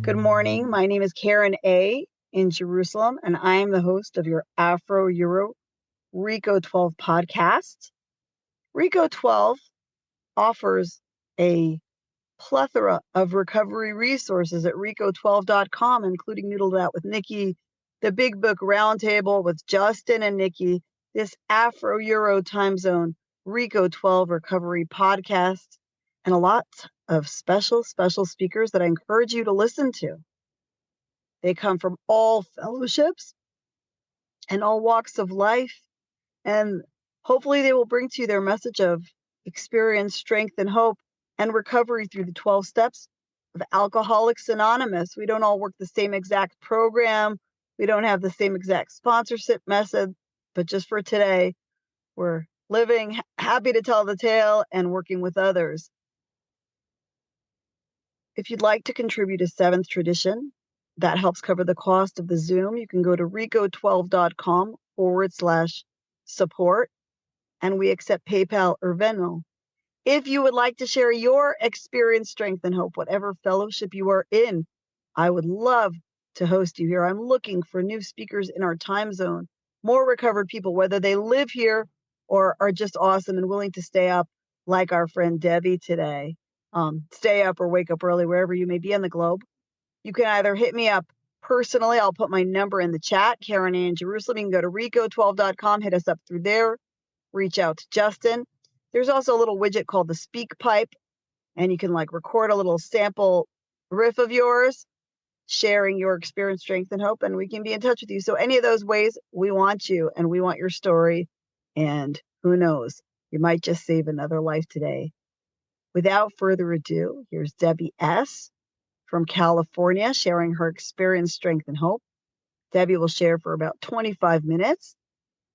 Good morning. My name is Karen A. in Jerusalem, and I am the host of your Afro-Euro Reco12 podcast. Reco12 offers a plethora of recovery resources at reco12.com, including Noodled Out with Nikki, the Big Book Roundtable with Justin and Nikki, this Afro-Euro Timezone Reco12 Recovery podcast, and a lot of special speakers that I encourage you to listen to. They come from all fellowships and all walks of life, and hopefully they will bring to you their message of experience, strength, and hope, and recovery through the 12 steps of Alcoholics Anonymous. We don't all work the same exact program. We don't have the same exact sponsorship method, but just for today, we're living, happy to tell the tale, and working with others. If you'd like to contribute to Seventh Tradition, that helps cover the cost of the Zoom. You can go to reco12.com/support, and we accept PayPal or Venmo. If you would like to share your experience, strength, and hope, whatever fellowship you are in, I would love to host you here. I'm looking for new speakers in our time zone, more recovered people, whether they live here or are just awesome and willing to stay up like our friend Debbie today. Stay up or wake up early, wherever you may be in the globe. You can either hit me up personally. I'll put my number in the chat, Karen A. in Jerusalem. You can go to reco12.com, hit us up through there, reach out to Justin. There's also a little widget called the Speak Pipe, and you can record a little sample riff of yours, sharing your experience, strength, and hope, and we can be in touch with you. So any of those ways, we want you, and we want your story, and who knows, you might just save another life today. Without further ado, here's Debi S. from California, sharing her experience, strength, and hope. Debbie will share for about 25 minutes.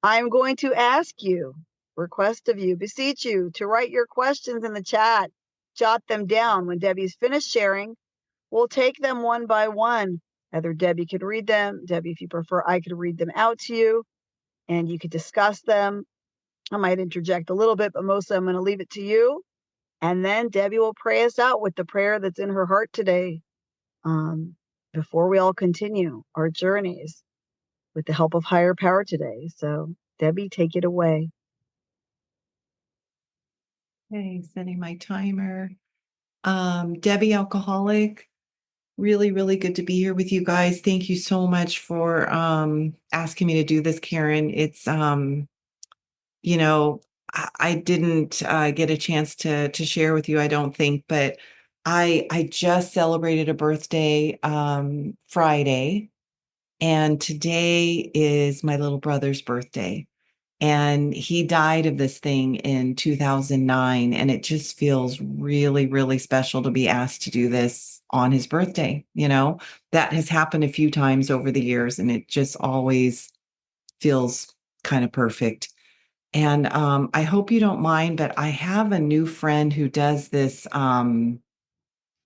I'm going to ask you, request of you, beseech you to write your questions in the chat, jot them down. When Debbie's finished sharing, we'll take them one by one. Either Debbie could read them. Debbie, if you prefer, I could read them out to you, and you could discuss them. I might interject a little bit, but mostly I'm going to leave it to you. And then Debbie will pray us out with the prayer that's in her heart today, before we all continue our journeys with the help of higher power today. So Debbie, take it away. Okay, setting my timer. Debbie, alcoholic. Really, really good to be here with you guys. Thank you so much for asking me to do this, Karen. It's I didn't get a chance to share with you, I don't think, but I just celebrated a birthday Friday, and today is my little brother's birthday. And he died of this thing in 2009. And it just feels really, really special to be asked to do this on his birthday. That has happened a few times over the years, and it just always feels kind of perfect. And I hope you don't mind, but I have a new friend who does this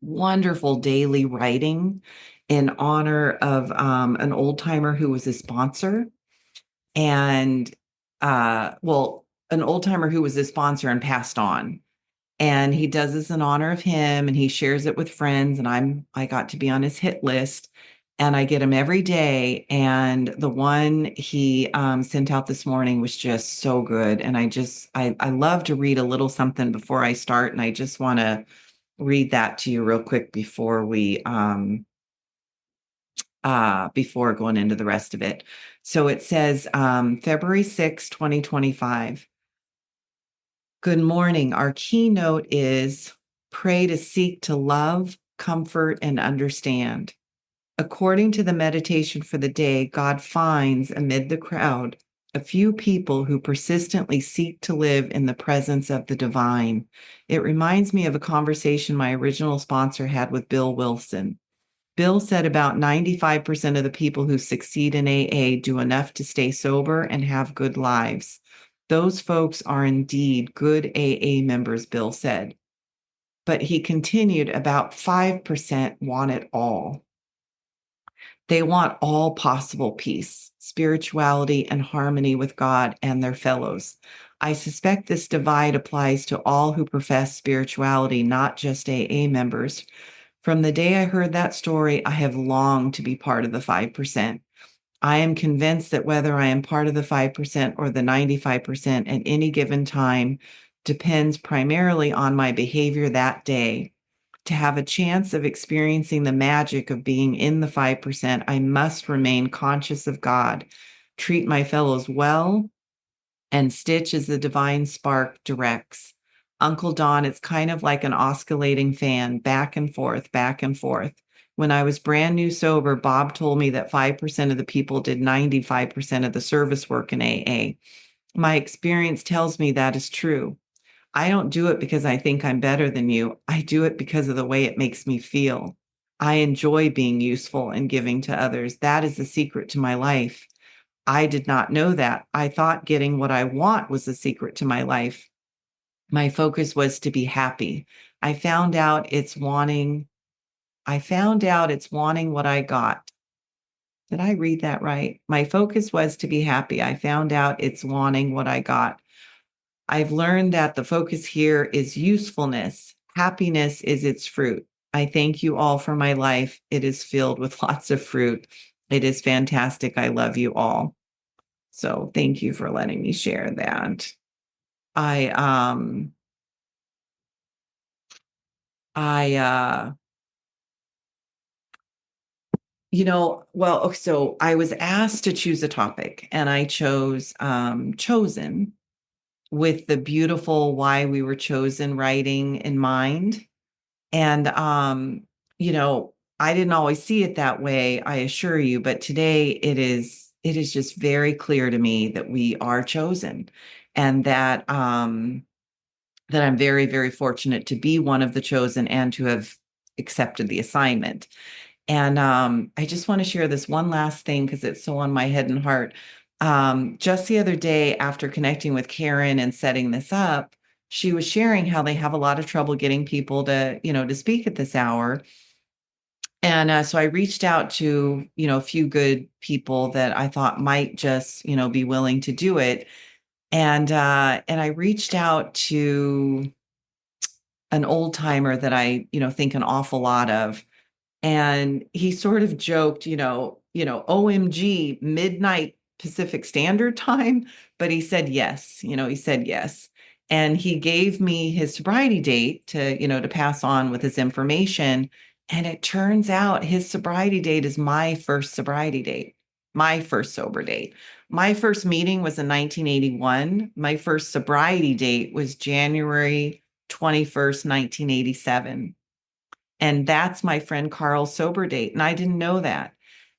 wonderful daily writing in honor of an old timer who was a sponsor. And an old timer who was a sponsor and passed on. And he does this in honor of him, and he shares it with friends. And I got to be on his hit list, and I get him every day. And the one he sent out this morning was just so good. And I love to read a little something before I start. And I just want to read that to you real quick before we before going into the rest of it. So it says, February 6, 2025. Good morning. Our keynote is pray to seek to love, comfort, and understand. According to the meditation for the day, God finds amid the crowd a few people who persistently seek to live in the presence of the divine. It reminds me of a conversation my original sponsor had with Bill Wilson. Bill said about 95% of the people who succeed in AA do enough to stay sober and have good lives. Those folks are indeed good AA members, Bill said. But he continued, about 5% want it all. They want all possible peace, spirituality, and harmony with God and their fellows. I suspect this divide applies to all who profess spirituality, not just AA members. From the day I heard that story, I have longed to be part of the 5%. I am convinced that whether I am part of the 5% or the 95% at any given time depends primarily on my behavior that day. To have a chance of experiencing the magic of being in the 5%, I must remain conscious of God, treat my fellows well, and stitch as the divine spark directs. Uncle Don, it's kind of like an oscillating fan, back and forth, back and forth. When I was brand new sober, Bob told me that 5% of the people did 95% of the service work in AA. My experience tells me that is true. I don't do it because I think I'm better than you. I do it because of the way it makes me feel. I enjoy being useful and giving to others. That is the secret to my life. I did not know that. I thought getting what I want was the secret to my life. My focus was to be happy. I found out it's wanting what I got. Did I read that right? My focus was to be happy. I found out it's wanting what I got. I've learned that the focus here is usefulness. Happiness is its fruit. I thank you all for my life. It is filled with lots of fruit. It is fantastic. I love you all. So thank you for letting me share that. I well, so I was asked to choose a topic and I chose chosen with the beautiful why we were chosen writing in mind. And I didn't always see it that way, I assure you, but today it is just very clear to me that we are chosen and that that I'm very, very fortunate to be one of the chosen and to have accepted the assignment. And I just want to share this one last thing because it's so on my head and heart. Just the other day, after connecting with Karen and setting this up, she was sharing how they have a lot of trouble getting people to speak at this hour. And so I reached out to, a few good people that I thought might just, be willing to do it. And I reached out to an old timer that I, think an awful lot of. And he sort of joked, OMG, midnight Pacific Standard Time. But he said yes, he said yes. And he gave me his sobriety date to pass on with his information. And it turns out his sobriety date is my first sobriety date, my first sober date. My first meeting was in 1981. My first sobriety date was January 21st, 1987. And that's my friend Carl's sober date. And I didn't know that.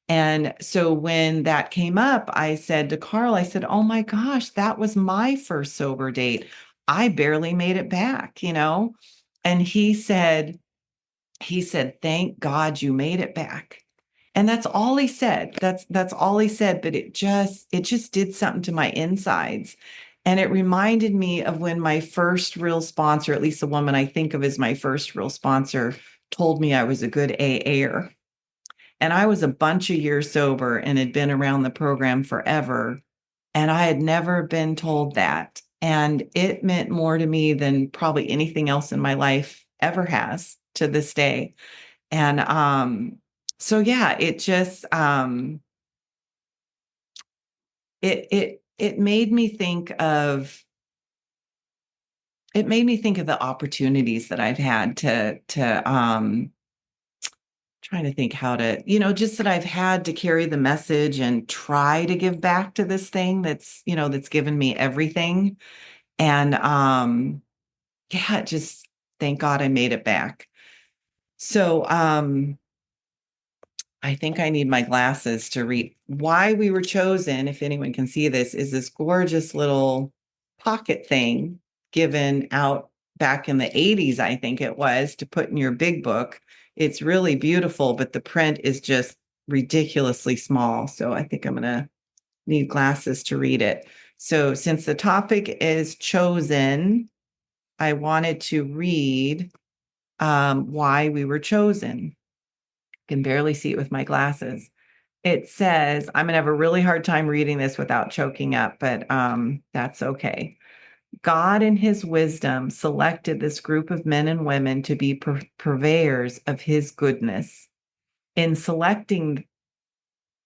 And so when that came up, I said to Carl, I said, oh my gosh, that was my first sober date. I barely made it back. And he said, thank God you made it back. And that's all he said. That's all he said. But it just did something to my insides. And it reminded me of when my first real sponsor, at least the woman I think of as my first real sponsor, told me I was a good AA'er. And I was a bunch of years sober and had been around the program forever. And I had never been told that. And it meant more to me than probably anything else in my life ever has to this day. And so yeah, it just it made me think of the opportunities that I've had to trying to think how to, just that I've had to carry the message and try to give back to this thing that's given me everything. And yeah, just thank God I made it back. So I think I need my glasses to read. Why We Were Chosen, if anyone can see this, is this gorgeous little pocket thing given out back in the 80s, I think it was, to put in your big book. It's really beautiful, but the print is just ridiculously small. So I think I'm going to need glasses to read it. So since the topic is chosen, I wanted to read Why We Were Chosen. Can barely see it with my glasses. It says, I'm going to have a really hard time reading this without choking up, but that's okay. God, in his wisdom, selected this group of men and women to be purveyors of his goodness. In selecting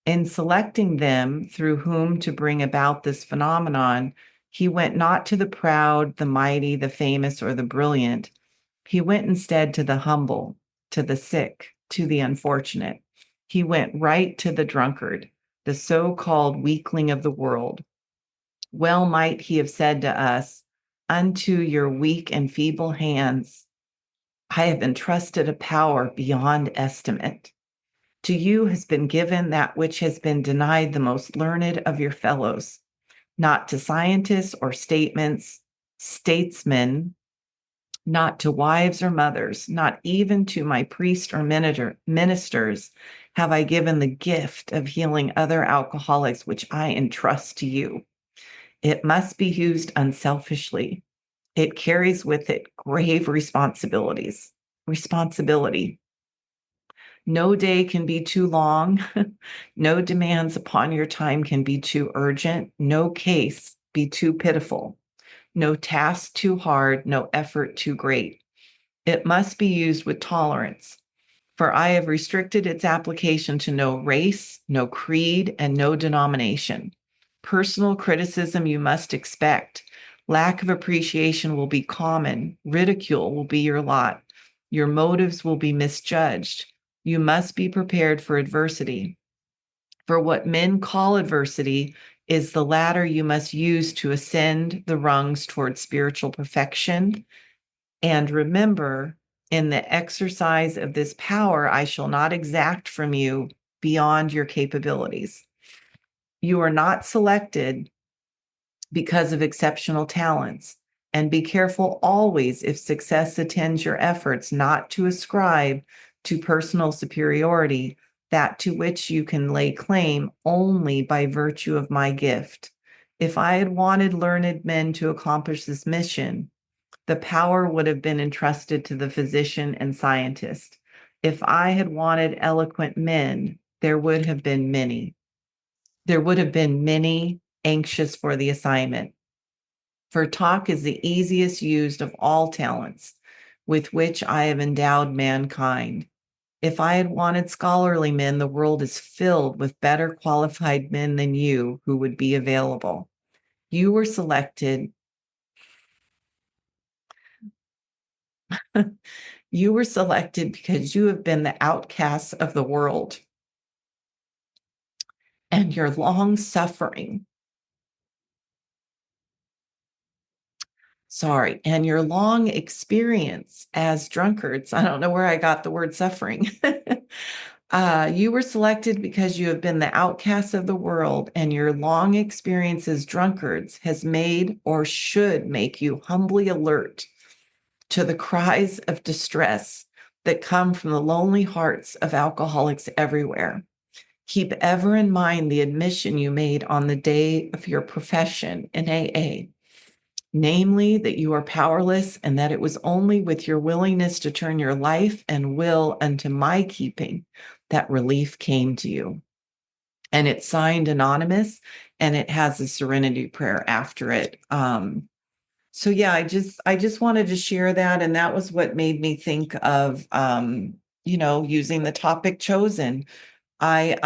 them through whom to bring about this phenomenon, he went not to the proud, the mighty, the famous, or the brilliant. He went instead to the humble, to the sick, to the unfortunate. He went right to the drunkard, the so-called weakling of the world. Well might he have said to us, "Unto your weak and feeble hands I have entrusted a power beyond estimate. To you has been given that which has been denied the most learned of your fellows, not to scientists or statesmen, not to wives or mothers, not even to my priest or ministers have I given the gift of healing other alcoholics, which I entrust to you. It must be used unselfishly. It carries with it grave responsibility. No day can be too long. No demands upon your time can be too urgent. No case be too pitiful. No task too hard. No effort too great. It must be used with tolerance, for I have restricted its application to no race, no creed, and no denomination. Personal criticism you must expect. Lack of appreciation will be common. Ridicule will be your lot. Your motives will be misjudged. You must be prepared for adversity. For what men call adversity is the ladder you must use to ascend the rungs towards spiritual perfection. And remember, in the exercise of this power, I shall not exact from you beyond your capabilities. You are not selected because of exceptional talents. And be careful always, if success attends your efforts, not to ascribe to personal superiority that to which you can lay claim only by virtue of my gift. If I had wanted learned men to accomplish this mission, the power would have been entrusted to the physician and scientist. If I had wanted eloquent men, there would have been many. There would have been many anxious for the assignment. For talk is the easiest used of all talents with which I have endowed mankind. If I had wanted scholarly men, the world is filled with better qualified men than you who would be available. You were selected. You were selected because you have been the outcasts of the world, and your long suffering. And your long experience as drunkards. I don't know where I got the word suffering. You were selected because you have been the outcasts of the world, and your long experience as drunkards has made or should make you humbly alert to the cries of distress that come from the lonely hearts of alcoholics everywhere. Keep ever in mind the admission you made on the day of your profession in AA, namely that you are powerless and that it was only with your willingness to turn your life and will unto my keeping that relief came to you. And it's signed anonymous, and it has a serenity prayer after it. So yeah, I just wanted to share that, and that was what made me think of using the topic chosen. Like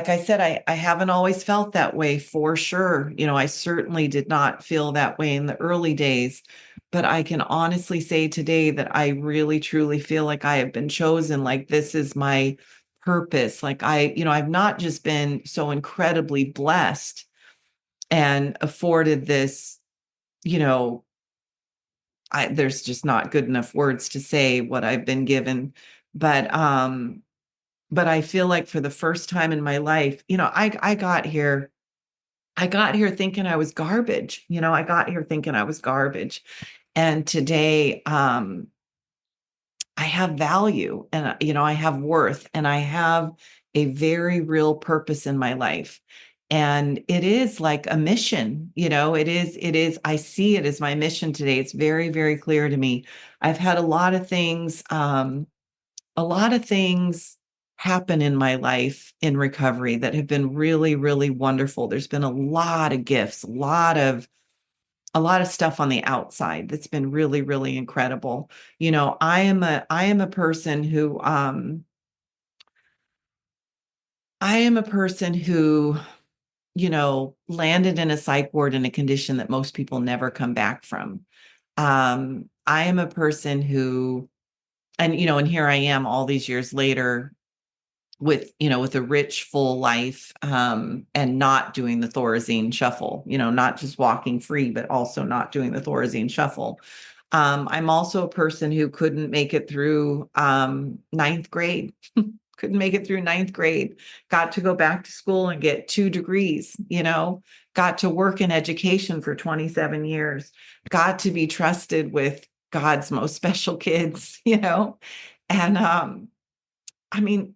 I said, I haven't always felt that way for sure. I certainly did not feel that way in the early days, but I can honestly say today that I really truly feel like I have been chosen. Like this is my purpose. Like I've not just been so incredibly blessed and afforded this, there's just not good enough words to say what I've been given, but I feel like for the first time in my life, I got here thinking I was garbage. I got here thinking I was garbage. And today, I have value, and, I have worth, and I have a very real purpose in my life. And it is like a mission, I see it as my mission today. It's very, very clear to me. I've had a lot of things happen in my life in recovery that have been really, really wonderful. There's been a lot of gifts, a lot of a lot of stuff on the outside that's been really, really incredible. I am a person who landed in a psych ward in a condition that most people never come back from. I am a person who, and here I am all these years later with a rich, full life, and not doing the Thorazine shuffle, not just walking free, but also not doing the Thorazine shuffle. I'm also a person who couldn't make it through ninth grade. Couldn't make it through ninth grade, got to go back to school and get 2 degrees, got to work in education for 27 years, got to be trusted with God's most special kids, and I mean,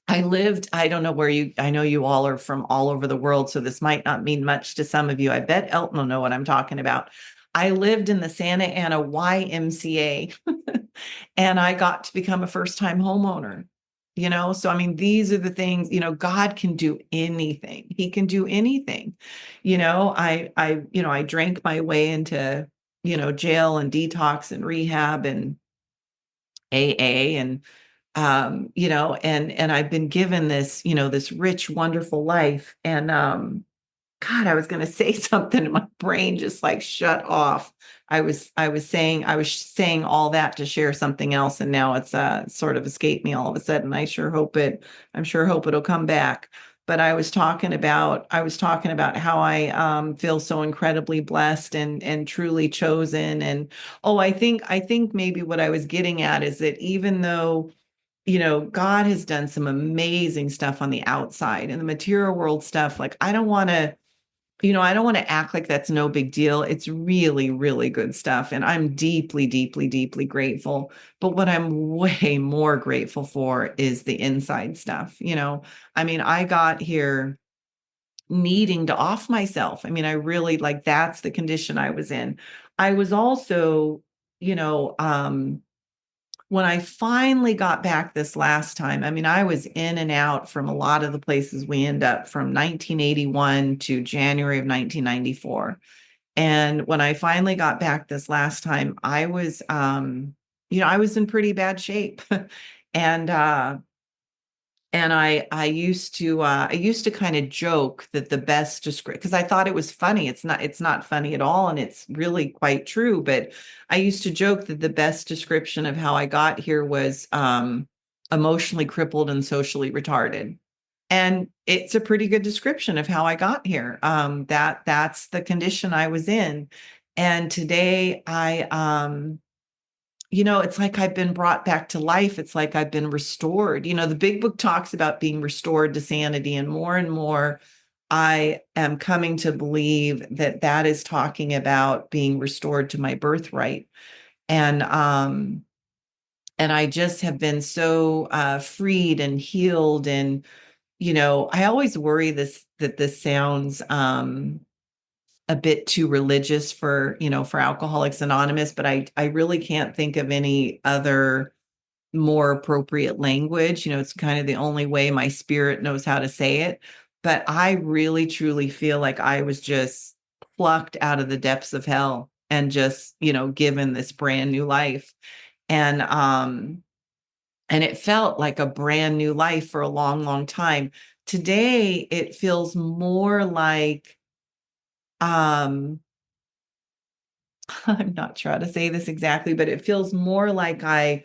I lived, I don't know I know you all are from all over the world, so this might not mean much to some of you. I bet Elton will know what I'm talking about. I lived in the Santa Ana YMCA and I got to become a first-time homeowner. So I mean, these are the things, God can do anything. He can do anything. I drank my way into, jail and detox and rehab and AA and and I've been given this, this rich, wonderful life. And God, I was going to say something and my brain just like shut off. I was saying all that to share something else, and now it's sort of escaped me all of a sudden. I'm sure hope it'll come back. But I was talking about how I feel so incredibly blessed and truly chosen. And I think maybe what I was getting at is that even though God has done some amazing stuff on the outside and the material world stuff. Like, I don't want to act like that's no big deal. It's really, really good stuff. And I'm deeply, deeply, deeply grateful. But what I'm way more grateful for is the inside stuff. I mean, I got here needing to off myself. I mean, I really like that's the condition I was in. I was also, when I finally got back this last time, I mean, I was in and out from a lot of the places we end up from 1981 to January of 1994. And when I finally got back this last time, I was in pretty bad shape. and I used to kind of joke that the best description, because I thought it was funny. It's not funny at all, and it's really quite true. But I used to joke that the best description of how I got here was emotionally crippled and socially retarded. And it's a pretty good description of how I got here. That's the condition I was in. And today it's like I've been brought back to life. It's like I've been restored. The big book talks about being restored to sanity, and more, I am coming to believe that that is talking about being restored to my birthright. And I just have been so freed and healed. And, I always worry that this sounds a bit too religious for Alcoholics Anonymous, but I really can't think of any other more appropriate language. It's kind of the only way my spirit knows how to say it. But I really truly feel like I was just plucked out of the depths of hell and just, given this brand new life. And it felt like a brand new life for a long, long time. Today, it feels more like um I'm not sure how to say this exactly, but it feels more like I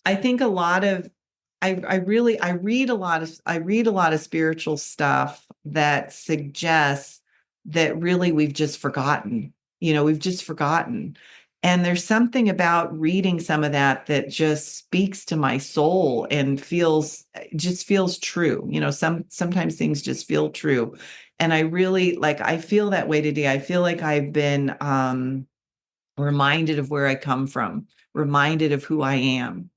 think a lot of I read a lot of spiritual stuff that suggests that really we've just forgotten. We've just forgotten. And there's something about reading some of that just speaks to my soul and feels true. Sometimes things just feel true. And I really I feel that way today. I feel like I've been reminded of where I come from, reminded of who I am.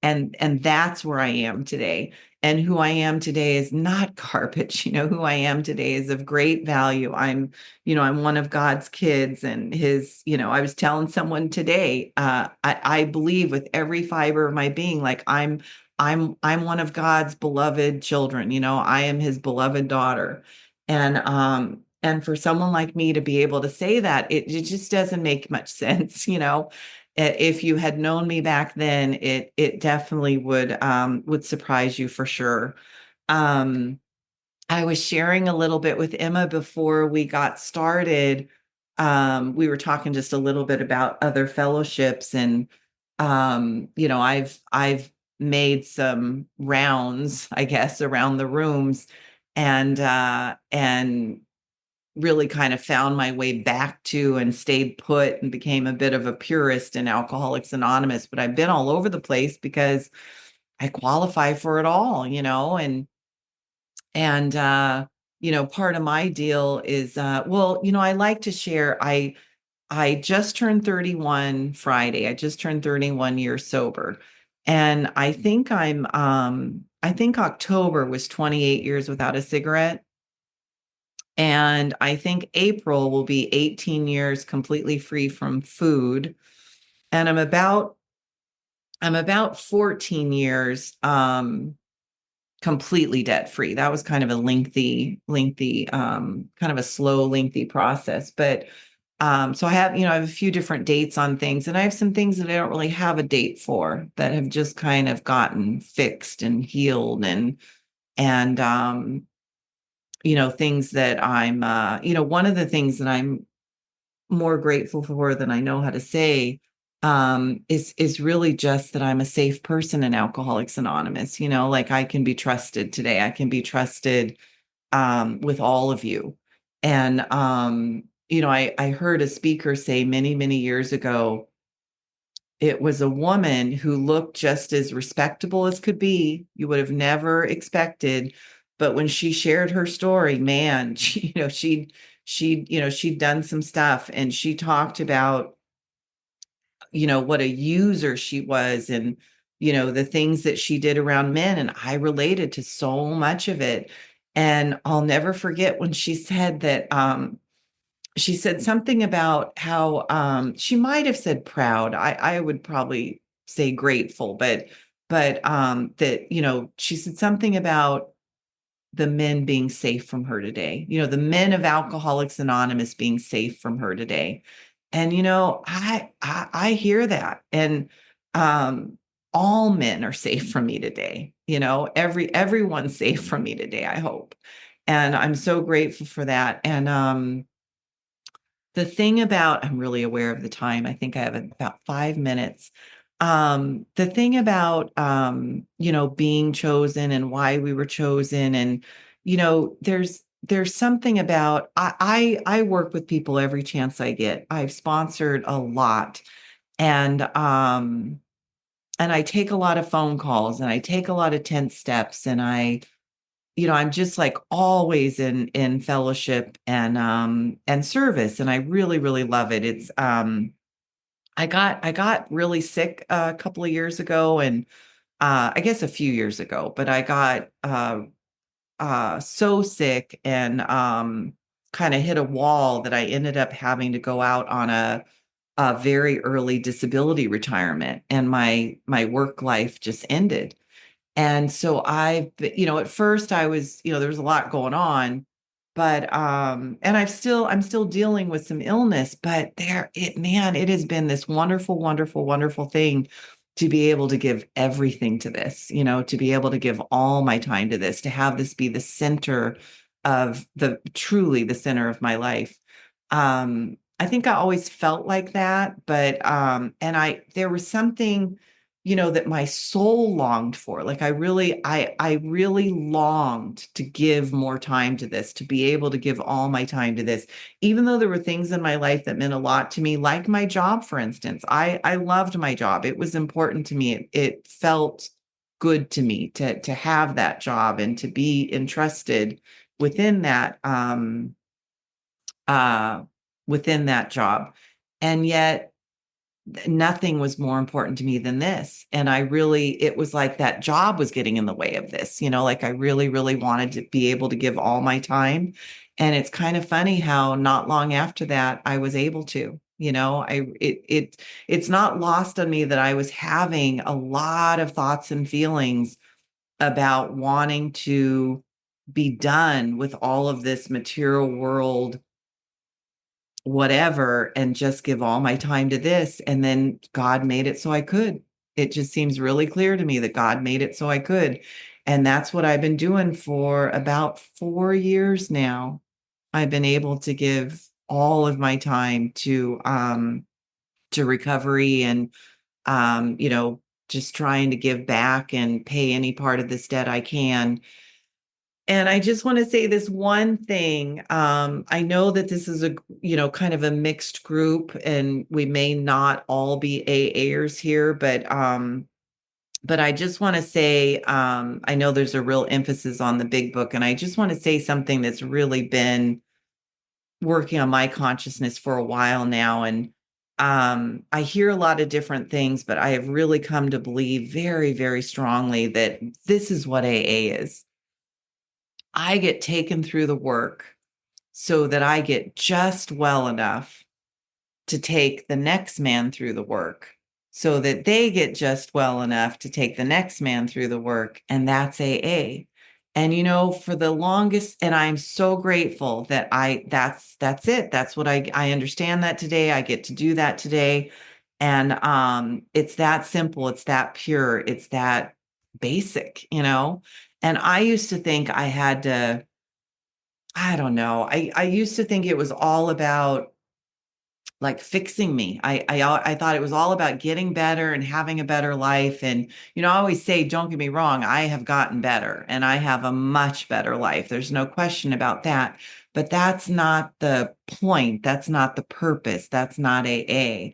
And that's where I am today. And who I am today is not garbage. Who I am today is of great value. I'm one of God's kids, and I was telling someone today, I believe with every fiber of my being, like I'm one of God's beloved children. I am his beloved daughter. And And for someone like me to be able to say that, it just doesn't make much sense, you know. If you had known me back then, it definitely would surprise you for sure. Um, I was sharing a little bit with Emma before we got started. We were talking just a little bit about other fellowships, and you know, I've made some rounds, I guess, around the rooms, and really kind of found my way back to and stayed put and became a bit of a purist in Alcoholics Anonymous. But I've been all over the place because I qualify for it all, you know, and you know, part of my deal is well, you know, I like to share. I just turned 31 Friday. I just turned 31 years sober. And I think October was 28 years without a cigarette. And I think April will be 18 years completely free from food. And I'm about 14 years completely debt free. That was kind of a lengthy kind of a slow, lengthy process. But so I have, you know, I have a few different dates on things, and I have some things that I don't really have a date for that have just kind of gotten fixed and healed, and you know, things that I'm you know, one of the things that I'm more grateful for than I know how to say is really just that I'm a safe person in Alcoholics Anonymous. You know, like I can be trusted today. I can be trusted with all of you. And you know, I heard a speaker say many years ago, it was a woman who looked just as respectable as could be. You would have never expected. But when she shared her story, man, she, you know, you know, she'd done some stuff, and she talked about, you know, what a user she was, and, you know, the things that she did around men. And I related to so much of it. And I'll never forget when she said that, she said something about how she might have said proud. I would probably say grateful, but that, you know, she said something about the men being safe from her today. You know, the men of Alcoholics Anonymous being safe from her today. And you know, I hear that, and um, all men are safe from me today. You know, everyone's safe from me today, I hope, and I'm so grateful for that. And the thing about, I'm really aware of the time. I think I have about 5 minutes. The thing about, you know, being chosen and why we were chosen, and, you know, there's something about, I work with people every chance I get. I've sponsored a lot, and I take a lot of phone calls, and I take a lot of 10 steps, and you know, I'm just like always in fellowship and service, and I really love it. It's I got really sick a couple of years ago, and I guess a few years ago, but I got so sick, and kind of hit a wall that I ended up having to go out on a very early disability retirement, and my work life just ended. And so you know, at first I was, you know, there was a lot going on, but and I'm still dealing with some illness, but man, it has been this wonderful thing to be able to give everything to this, you know, to be able to give all my time to this, to have this be the center of truly the center of my life. I think I always felt like that, but and there was something, you know, that my soul longed for. Like I really longed to give more time to this, to be able to give all my time to this, even though there were things in my life that meant a lot to me, like my job, for instance. I loved my job. It was important to me. It felt good to me to have that job and to be entrusted within uh within that job. And yet nothing was more important to me than this. And it was like that job was getting in the way of this, you know, like I really wanted to be able to give all my time. And it's kind of funny how not long after that, I was able to, you know, it's not lost on me that I was having a lot of thoughts and feelings about wanting to be done with all of this material world whatever and just give all my time to this. And then God made it so I could. It just seems really clear to me that God made it so I could. And that's what I've been doing for about 4 years now. I've been able to give all of my time to recovery and just trying to give back and pay any part of this debt I can. And I just want to say this one thing. I know that this is kind of a mixed group, and we may not all be AAers here, but I just want to say, I know there's a real emphasis on the big book, and I just want to say something that's really been working on my consciousness for a while now. And I hear a lot of different things, but I have really come to believe very, very strongly that this is what AA is. I get taken through the work so that I get just well enough to take the next man through the work, so that they get just well enough to take the next man through the work. And that's AA. And for the longest, and I'm so grateful that that's it. That's what I understand that today. I get to do that today. And it's that simple, it's that pure, it's that basic. And I used to think I had to, I don't know. I used to think it was all about like fixing me. I thought it was all about getting better and having a better life. And I always say, don't get me wrong, I have gotten better and I have a much better life. There's no question about that. But that's not the point. That's not the purpose. That's not AA.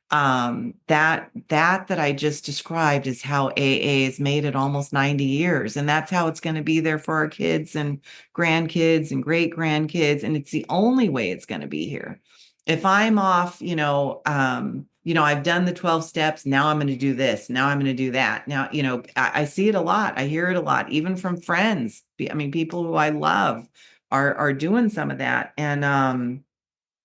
That I just described is how AA is made at almost 90 years. And that's how it's going to be there for our kids and grandkids and great grandkids. And it's the only way it's going to be here. If I'm off, I've done the 12 steps. Now I'm going to do this. Now I'm going to do that. Now, I see it a lot. I hear it a lot, even from friends. I mean, people who I love are doing some of that. And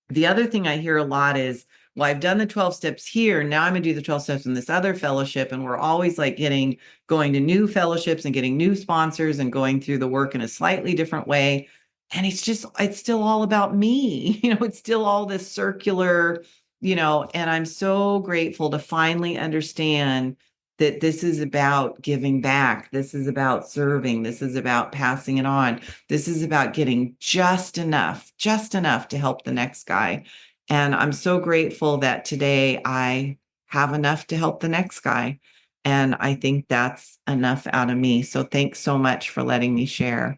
the other thing I hear a lot is, well, I've done the 12 steps here. Now I'm going to do the 12 steps in this other fellowship. And we're always like going to new fellowships and getting new sponsors and going through the work in a slightly different way. And it's still all about me. It's still all this circular, and I'm so grateful to finally understand that this is about giving back. This is about serving. This is about passing it on. This is about getting just enough to help the next guy. And I'm so grateful that today I have enough to help the next guy. And I think that's enough out of me. So thanks so much for letting me share.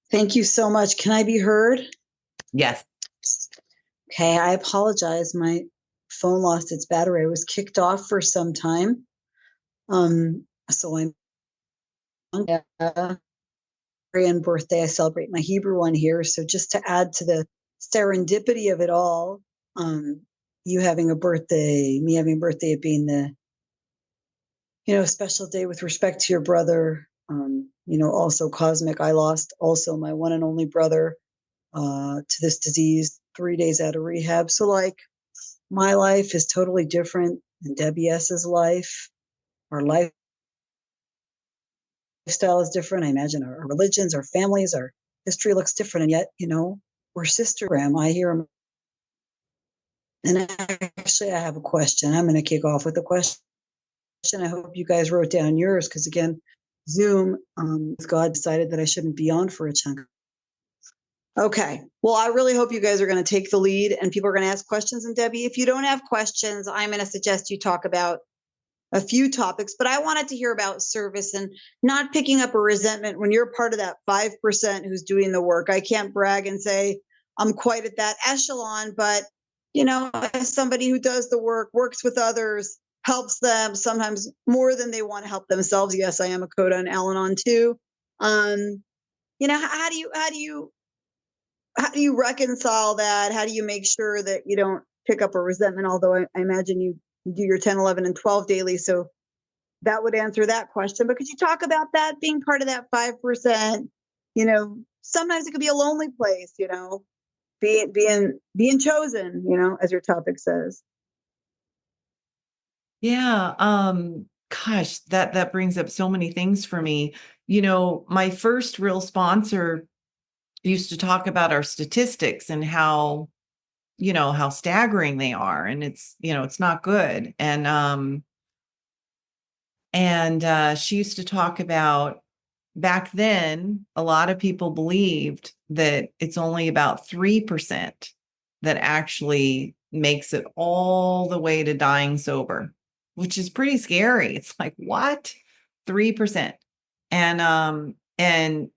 Thank you so much. Can I be heard? Yes. Okay, I apologize. My phone lost its battery. I was kicked off for some time. So I'm and birthday. I celebrate my Hebrew one here. So just to add to the serendipity of it all, you having a birthday, me having a birthday, it being the special day with respect to your brother. Also cosmic. I lost also my one and only brother to this disease 3 days out of rehab. So like my life is totally different than Debi S's life. Our lifestyle is different. I imagine our religions, our families, our history looks different. And yet, we're sistergram. I hear them. And actually, I have a question. I'm going to kick off with a question. I hope you guys wrote down yours because, again, Zoom, God decided that I shouldn't be on for a chunk. Okay. Well, I really hope you guys are going to take the lead and people are going to ask questions. And Debi, if you don't have questions, I'm going to suggest you talk about a few topics, but I wanted to hear about service and not picking up a resentment when you're part of that 5% who's doing the work. I can't brag and say I'm quite at that echelon, but as somebody who does the work, works with others, helps them sometimes more than they want to help themselves. Yes, I am a coda and Al-Anon too. How do you reconcile that? How do you make sure that you don't pick up a resentment? Although I imagine you do your 10, 11, and 12 daily. So that would answer that question. But could you talk about that being part of that 5%? Sometimes it could be a lonely place, being chosen, as your topic says. Yeah. Gosh, that brings up so many things for me. my first real sponsor used to talk about our statistics and how staggering they are, and it's not good. And she used to talk about, back then, a lot of people believed that it's only about 3% that actually makes it all the way to dying sober, which is pretty scary. It's like, what? 3%. And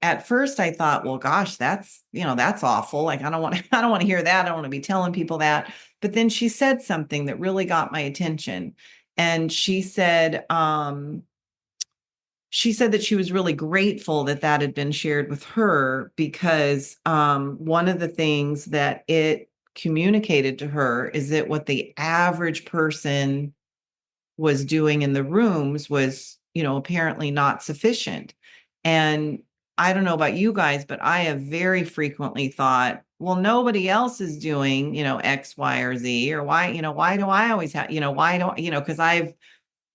at first I thought, well, gosh, that's awful. Like, I don't want to hear that. I don't want to be telling people that. But then she said something that really got my attention. And she said that she was really grateful that that had been shared with her, because one of the things that it communicated to her is that what the average person was doing in the rooms was, apparently not sufficient. And I don't know about you guys, but I have very frequently thought, well, nobody else is doing, X, Y, or Z, or why do I always have, why don't, because I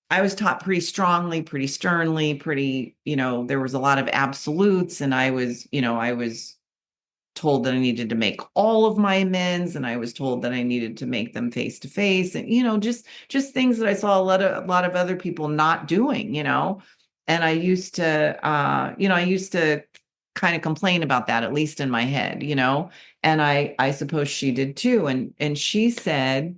was taught pretty strongly, pretty sternly, there was a lot of absolutes. And I was told that I needed to make all of my amends. And I was told that I needed to make them face to face. And, just things that I saw a lot of other people not doing, and I used to kind of complain about that, at least in my head, and I suppose she did too. And she said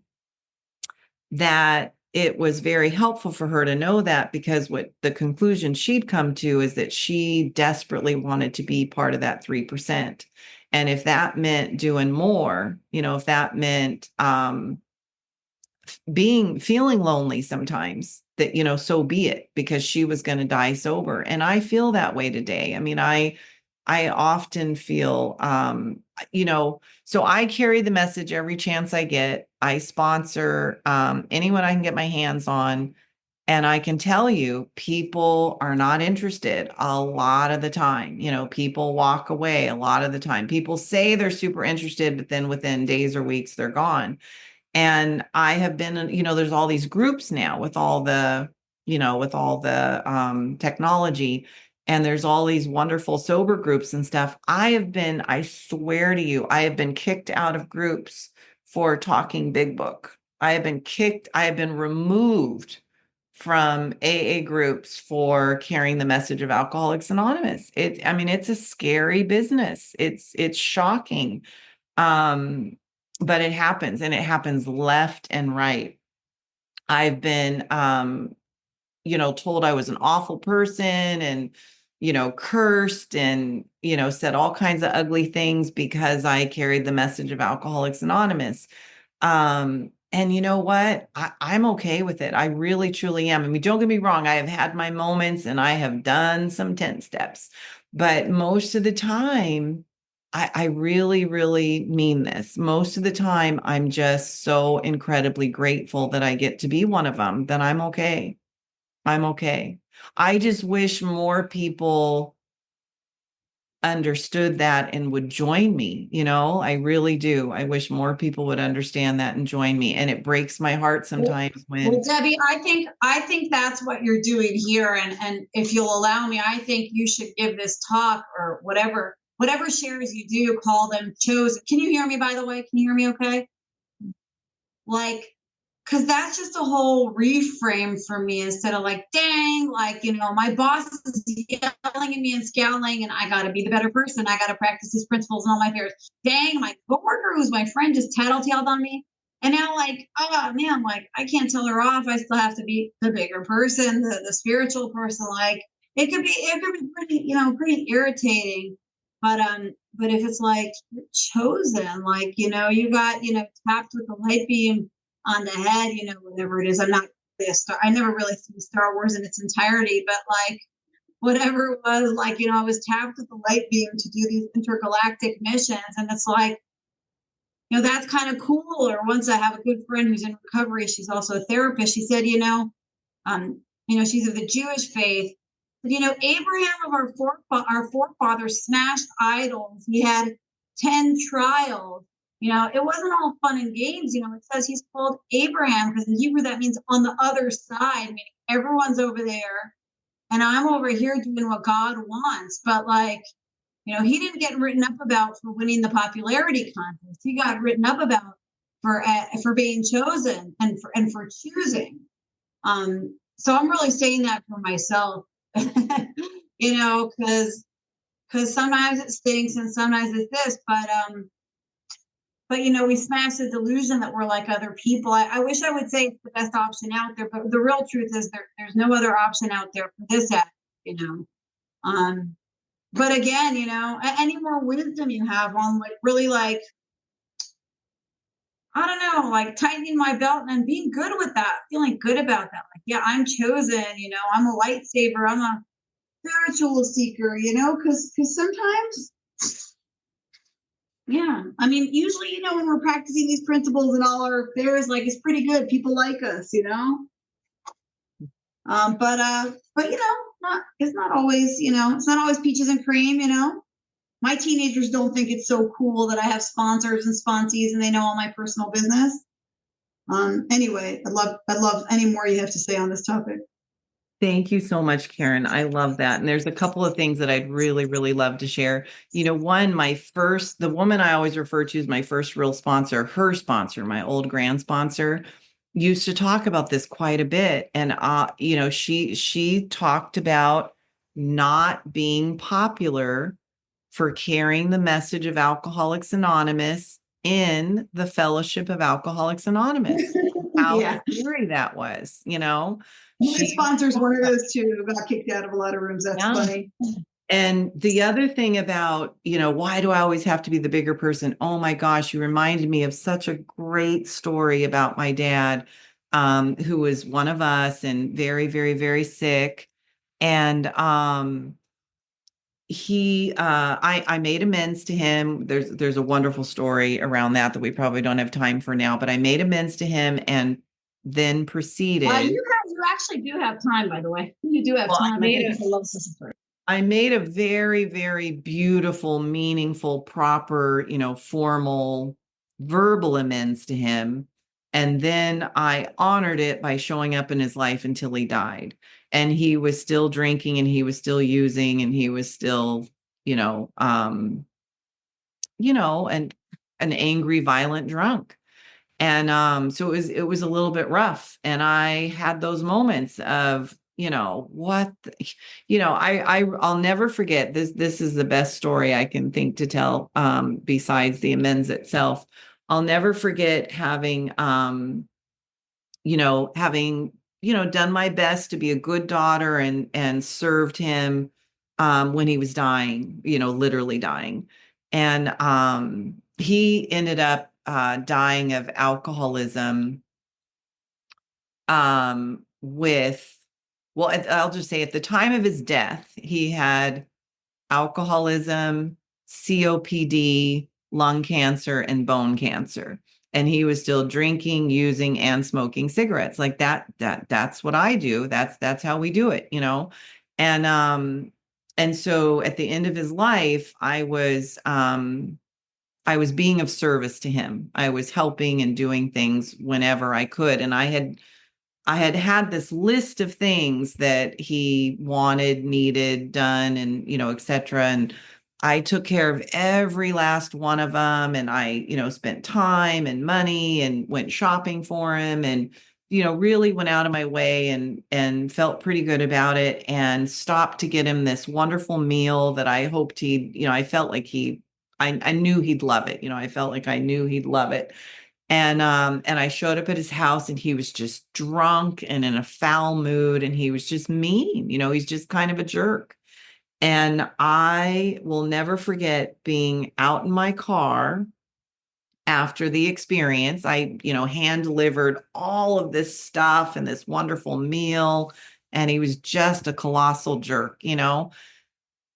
that it was very helpful for her to know that, because what the conclusion she'd come to is that she desperately wanted to be part of that 3%. And if that meant doing more, if that meant feeling lonely sometimes, that, so be it, because she was going to die sober. And I feel that way today. I mean, I often feel, so I carry the message every chance I get. I sponsor anyone I can get my hands on. And I can tell you, people are not interested a lot of the time. People walk away a lot of the time. People say they're super interested, but then within days or weeks, they're gone. And I have been, there's all these groups now with all the, technology, and there's all these wonderful sober groups and stuff. I swear to you, I have been kicked out of groups for talking big book. I have been removed from AA groups for carrying the message of Alcoholics Anonymous. It's a scary business. It's shocking. But it happens, and it happens left and right. I've been, told I was an awful person, and, cursed, and, said all kinds of ugly things because I carried the message of Alcoholics Anonymous. And you know what? I'm okay with it. I really, truly am. I mean, don't get me wrong. I have had my moments, and I have done some 10 steps, but most of the time, I really, really mean this. Most of the time, I'm just so incredibly grateful that I get to be one of them, that I'm okay. I'm okay. I just wish more people understood that and would join me. I really do. I wish more people would understand that and join me. And it breaks my heart sometimes Well, when. Debbie, I think that's what you're doing here. And if you'll allow me, I think you should give this talk, or whatever shares you do, call them chosen. Can you hear me, by the way? Can you hear me okay? Like, because that's just a whole reframe for me, instead of like, dang, like, my boss is yelling at me and scowling, and I got to be the better person. I got to practice these principles and all my fears. Dang, my coworker, who's my friend, just tattletaled on me. And now, like, oh man, like, I can't tell her off. I still have to be the bigger person, the spiritual person. Like, it could be pretty, pretty irritating. But if it's like you're chosen, like, you got, tapped with the light beam on the head, whatever it is. I'm not really a star. I never really seen Star Wars in its entirety, but like, whatever it was, like, I was tapped with the light beam to do these intergalactic missions. And it's like, that's kind of cool. Or once I have a good friend who's in recovery, she's also a therapist. She said, she's of the Jewish faith. But, Abraham of our forefathers smashed idols. He had 10 trials. It wasn't all fun and games. It says he's called Abraham because in Hebrew that means on the other side, meaning everyone's over there. and I'm over here doing what God wants. But like, he didn't get written up about for winning the popularity contest. He got written up about for being chosen and for choosing. So I'm really saying that for myself, because sometimes it stinks and sometimes it's this, but we smash the delusion that we're like other people. I wish I would say it's the best option out there, but the real truth is there's no other option out there for this act, but again, any more wisdom you have on like really like, I don't know, like tightening my belt and being good with that, feeling good about that. Like, yeah, I'm chosen, I'm a lightsaber, I'm a spiritual seeker, because sometimes, yeah, I mean, usually, when we're practicing these principles in all our affairs, like it's pretty good. People like us, but it's not always, it's not always peaches and cream, My teenagers don't think it's so cool that I have sponsors and sponsees and they know all my personal business. Anyway, I'd love any more you have to say on this topic. Thank you so much, Karen. I love that. And there's a couple of things that I'd really, really love to share. One, the woman I always refer to as my first real sponsor, her sponsor, my old grand sponsor, used to talk about this quite a bit. And, she talked about not being popular for carrying the message of Alcoholics Anonymous in the Fellowship of Alcoholics Anonymous. How scary that was, My sponsor's one of those two who got kicked out of a lot of rooms. That's funny. And the other thing about, why do I always have to be the bigger person? Oh my gosh, you reminded me of such a great story about my dad, who was one of us and very, very, very sick. And I made amends to him. There's a wonderful story around that we probably don't have time for now, but I made amends to him and then proceeded. You actually do have time, by the way. You do have time. I made a very, very beautiful, meaningful, proper, formal, verbal amends to him. And then I honored it by showing up in his life until he died. And he was still drinking and he was still using and he was still, and an angry, violent drunk. And so it was a little bit rough. And I had those moments of, I'll never forget this. This is the best story I can think to tell, besides the amends itself. I'll never forget having done my best to be a good daughter and served him, when he was dying, literally dying. And he ended up dying of alcoholism, I'll just say at the time of his death, he had alcoholism, COPD, lung cancer, and bone cancer. And he was still drinking, using, and smoking cigarettes. Like that's what I do. That's how we do it, And so at the end of his life, I was being of service to him. I was helping and doing things whenever I could. And I had this list of things that he wanted, needed, done, and, et cetera. And I took care of every last one of them. And I, spent time and money and went shopping for him and, really went out of my way and felt pretty good about it and stopped to get him this wonderful meal that I hoped I felt like I knew he'd love it. I felt like I knew he'd love it. And I showed up at his house and he was just drunk and in a foul mood and he was just mean, he's just kind of a jerk. And I will never forget being out in my car after the experience. I, hand delivered all of this stuff and this wonderful meal, and he was just a colossal jerk, And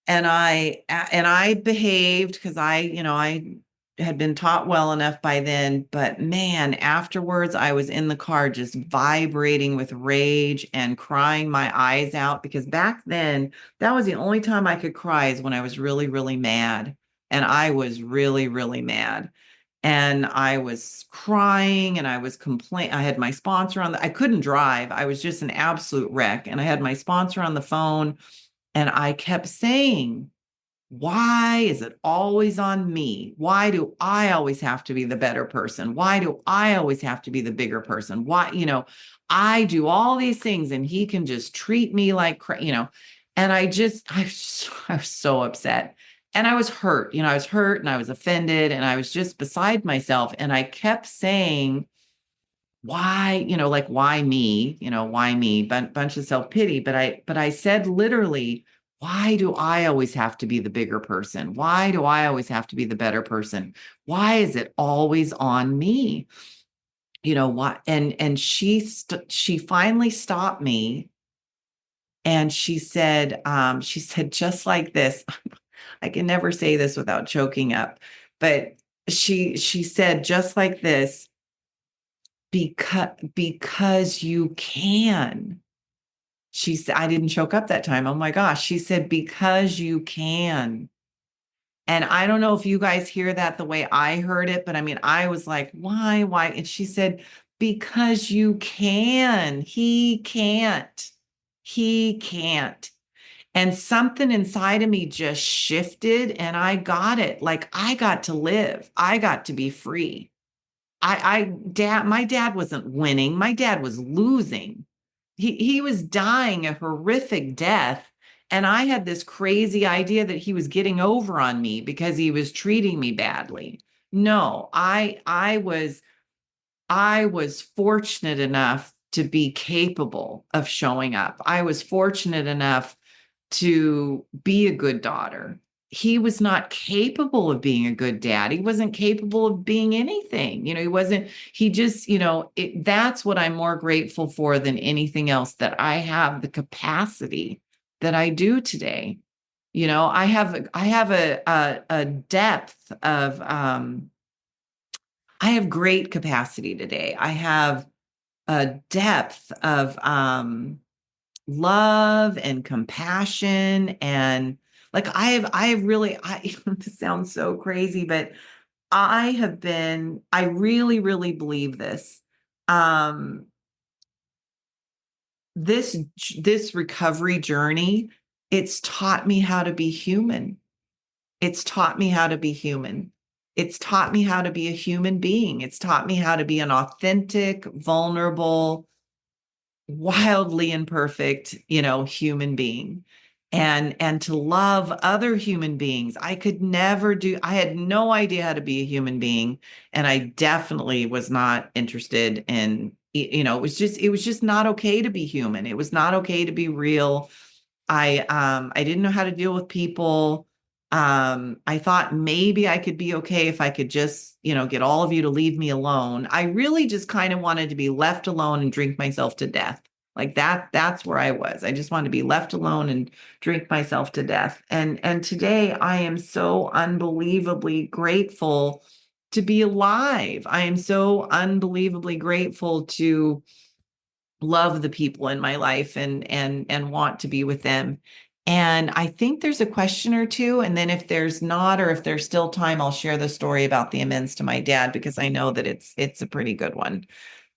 I behaved because I had been taught well enough by then, but man, afterwards I was in the car just vibrating with rage and crying my eyes out, because back then that was the only time I could cry, is when I was really, really mad. And I was really, really mad. And I was crying and I was complaining. I had my sponsor on I couldn't drive. I was just an absolute wreck. And I had my sponsor on the phone and I kept saying, why is it always on me? Why do I always have to be the better person? Why do I always have to be the bigger person? Why, I do all these things and he can just treat me like, and I was so upset. And I was hurt, I was hurt and I was offended and I was just beside myself. And I kept saying, why, like, why me, why me, bunch of self-pity. But I said literally, why do I always have to be the bigger person? Why do I always have to be the better person? Why is it always on me? Why? And she finally stopped me and she said, just like this, I can never say this without choking up, but she said just like this, because you can. She said, I didn't choke up that time. Oh my gosh. She said, because you can. And I don't know if you guys hear that the way I heard it, but I mean, I was like, why? And she said, because you can. He can't. He can't. And something inside of me just shifted and I got it. Like I got to live. I got to be free. My dad wasn't winning. My dad was losing. He was dying a horrific death. And I had this crazy idea that he was getting over on me because he was treating me badly. No, I was fortunate enough to be capable of showing up. I was fortunate enough to be a good daughter. He was not capable of being a good dad. He wasn't capable of being anything. He just, that's what I'm more grateful for than anything else, that I have the capacity that I do today. I have a depth of, I have great capacity today. I have a depth of, love and compassion, and like I have really, this sounds so crazy, but I really, really believe this. This recovery journey, it's taught me how to be human. It's taught me how to be human. It's taught me how to be a human being. It's taught me how to be an authentic, vulnerable, wildly imperfect, human being, and to love other human beings. I had no idea how to be a human being, and I definitely was not interested in, it was just not okay to be human. It was not okay to be real. I didn't know how to deal with people. I thought maybe I could be okay if I could just, get all of you to leave me alone. I really just kind of wanted to be left alone and drink myself to death. Like that's where I was. I just wanted to be left alone and drink myself to death. And today I am so unbelievably grateful to be alive. I am so unbelievably grateful to love the people in my life and want to be with them. And I think there's a question or two. And then if there's not, or if there's still time, I'll share the story about the amends to my dad, because I know that it's a pretty good one.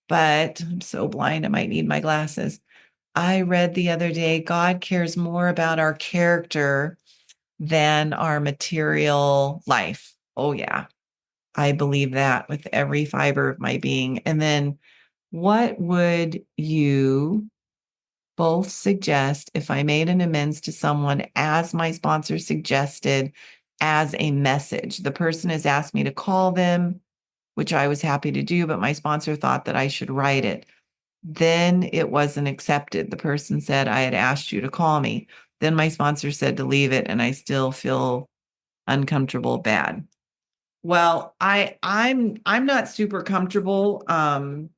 But I'm so blind, I might need my glasses. I read the other day, God cares more about our character than our material life. Oh yeah. I believe that with every fiber of my being. And then what would you both suggest if I made an amends to someone, as my sponsor suggested, as a message? The person has asked me to call them, which I was happy to do, but my sponsor thought that I should write it. Then it wasn't accepted. The person said, I had asked you to call me. Then my sponsor said to leave it, and I still feel uncomfortable, bad. Well, I'm not super comfortable. I'm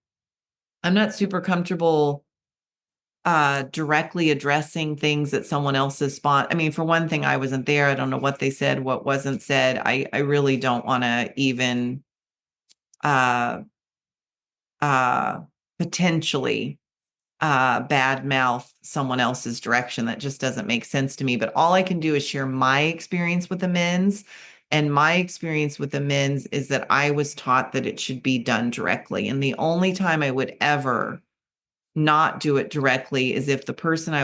not super comfortable directly addressing things that someone else's spot. I mean, for one thing, I wasn't there. I don't know what they said, what wasn't said. I really don't want to even potentially bad mouth someone else's direction. That just doesn't make sense to me. But all I can do is share my experience with amends. And my experience with amends is that I was taught that it should be done directly. And the only time I would ever not do it directly is if the person I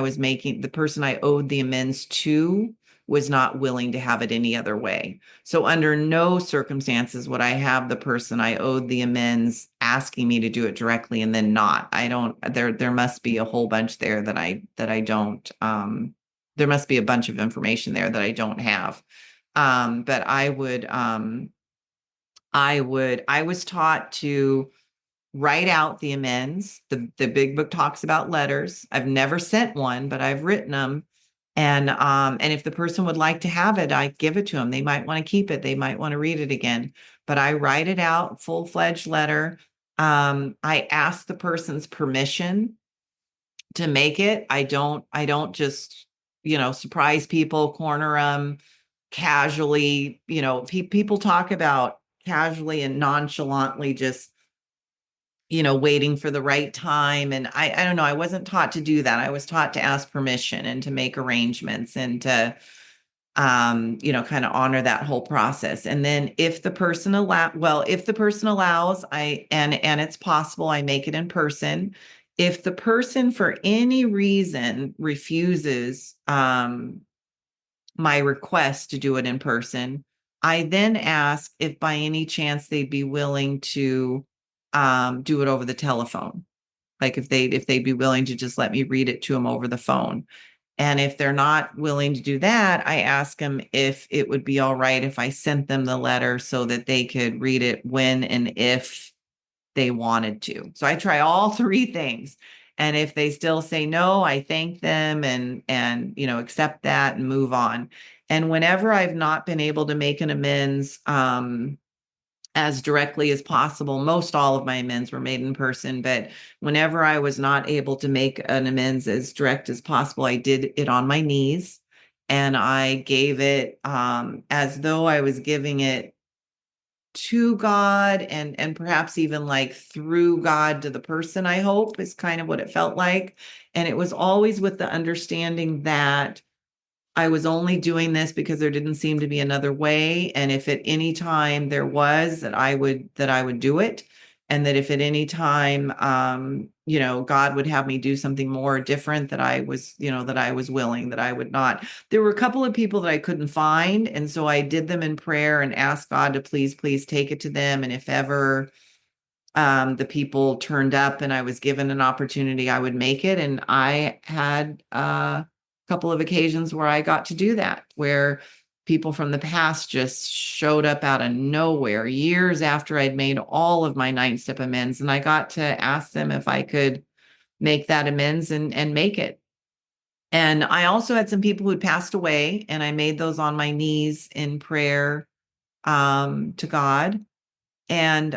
owed the amends to was not willing to have it any other way. So under no circumstances would I have the person I owed the amends asking me to do it directly and then not. There must be a whole bunch there that I don't, there must be a bunch of information there that I don't have. But I was taught to write out the amends. The big book talks about letters. I've never sent one, but I've written them. And if the person would like to have it, I give it to them. They might want to keep it. They might want to read it again. But I write it out, full-fledged letter. I ask the person's permission to make it. I don't just, surprise people, corner them casually. People talk about casually and nonchalantly just waiting for the right time. And I don't know, I wasn't taught to do that. I was taught to ask permission and to make arrangements and to, kind of honor that whole process. And then if the person allows, and it's possible, I make it in person. If the person for any reason refuses, my request to do it in person, I then ask if by any chance they'd be willing to do it over the telephone. Like if they'd be willing to just let me read it to them over the phone. And if they're not willing to do that, I ask them if it would be all right if I sent them the letter so that they could read it when and if they wanted to. So I try all three things. And if they still say no, I thank them and accept that and move on. And whenever I've not been able to make an amends, as directly as possible. Most all of my amends were made in person, but whenever I was not able to make an amends as direct as possible, I did it on my knees and I gave it as though I was giving it to God and perhaps even like through God to the person, I hope, is kind of what it felt like. And it was always with the understanding that I was only doing this because there didn't seem to be another way. And if at any time there was, that I would do it. And that if at any time, God would have me do something more different, that I was willing, that I would not. There were a couple of people that I couldn't find. And so I did them in prayer and asked God to please take it to them. And if ever the people turned up and I was given an opportunity, I would make it. And I had couple of occasions where I got to do that, where people from the past just showed up out of nowhere years after I'd made all of my 9-step amends. And I got to ask them if I could make that amends and make it. And I also had some people who'd passed away and I made those on my knees in prayer to God. And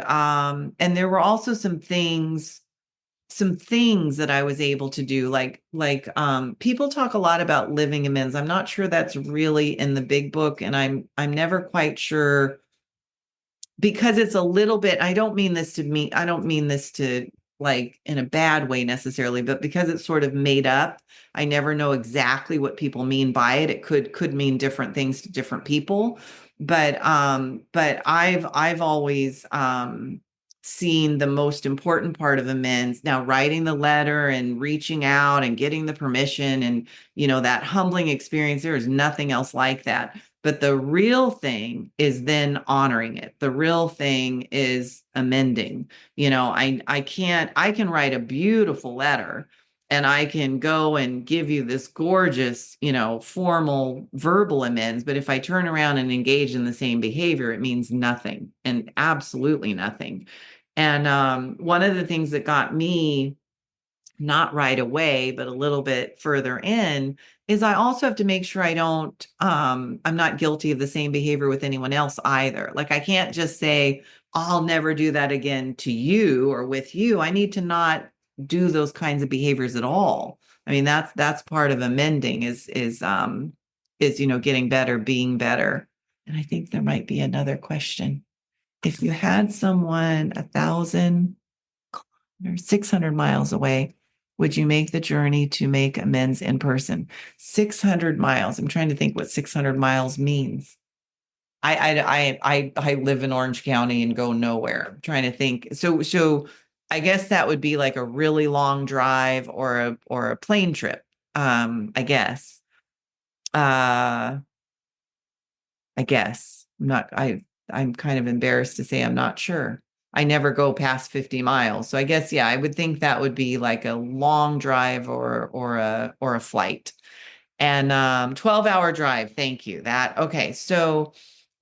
there were also some things that I was able to do, like people talk a lot about living amends. I'm not sure that's really in the big book. And I'm never quite sure, because it's a little bit, I don't mean this to like in a bad way necessarily, but because it's sort of made up, I never know exactly what people mean by it. It could mean different things to different people. But I've always seen the most important part of amends. Now, writing the letter and reaching out and getting the permission and, that humbling experience, there is nothing else like that. But the real thing is then honoring it. The real thing is amending. I can write a beautiful letter and I can go and give you this gorgeous, formal verbal amends. But if I turn around and engage in the same behavior, it means nothing and absolutely nothing. And one of the things that got me, not right away, but a little bit further in, is I also have to make sure I'm not guilty of the same behavior with anyone else either. Like I can't just say, I'll never do that again to you or with you. I need to not do those kinds of behaviors at all. I mean, that's part of amending is getting better, being better. And I think there might be another question. If you had someone 1,000 or 600 miles away, would you make the journey to make amends in person? 600 miles. I'm trying to think what 600 miles means. I live in Orange County and go nowhere. I'm trying to think. So I guess that would be like a really long drive or a plane trip. I guess. I guess. I'm kind of embarrassed to say I'm not sure. I never go past 50 miles. So I guess, yeah, I would think that would be like a long drive or a flight. And 12-hour drive. Thank you. That okay. So,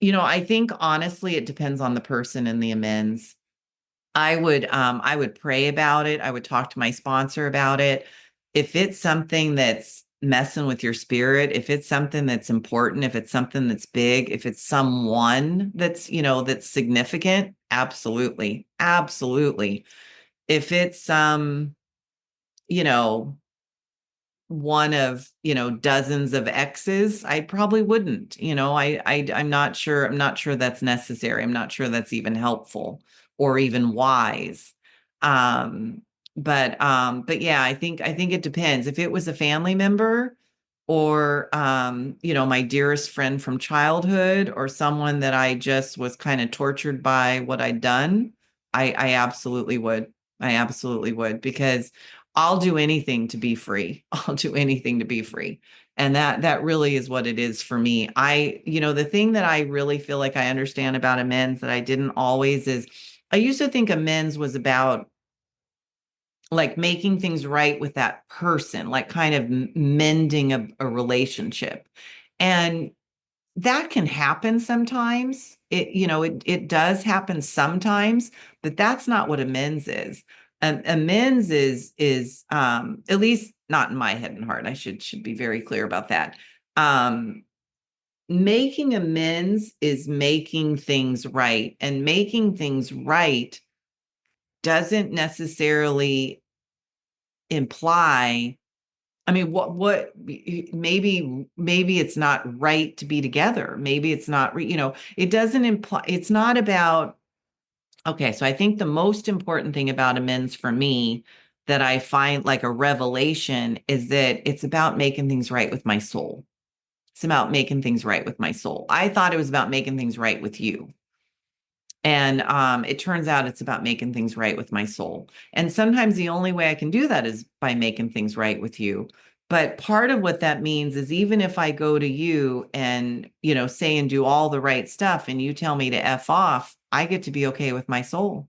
I think honestly it depends on the person and the amends. I would pray about it. I would talk to my sponsor about it. If it's something that's messing with your spirit, if it's something that's important, if it's something that's big, if it's someone that's significant, absolutely. Absolutely. If it's you know, one of dozens of exes, I probably wouldn't. I'm not sure. I'm not sure that's necessary. I'm not sure that's even helpful or even wise. um but yeah, I think it depends. If it was a family member or my dearest friend from childhood or someone that I just was kind of tortured by what I'd done, I absolutely would. I absolutely would, because I'll do anything to be free. I'll do anything to be free. And that really is what it is for me. The thing that I really feel like I understand about amends that I didn't always is I used to think amends was about like making things right with that person, like kind of mending a relationship. And that can happen sometimes. It does happen sometimes, but that's not what amends is. Amends is at least not in my head and heart. I should be very clear about that. Making amends is making things right, and making things right doesn't necessarily imply, I mean, what maybe it's not right to be together. Maybe it's not, it doesn't imply, it's not about, okay. So I think the most important thing about amends for me that I find like a revelation is that it's about making things right with my soul. It's about making things right with my soul. I thought it was about making things right with you. And it turns out it's about making things right with my soul. And sometimes the only way I can do that is by making things right with you. But part of what that means is even if I go to you and, say and do all the right stuff and you tell me to F off, I get to be okay with my soul.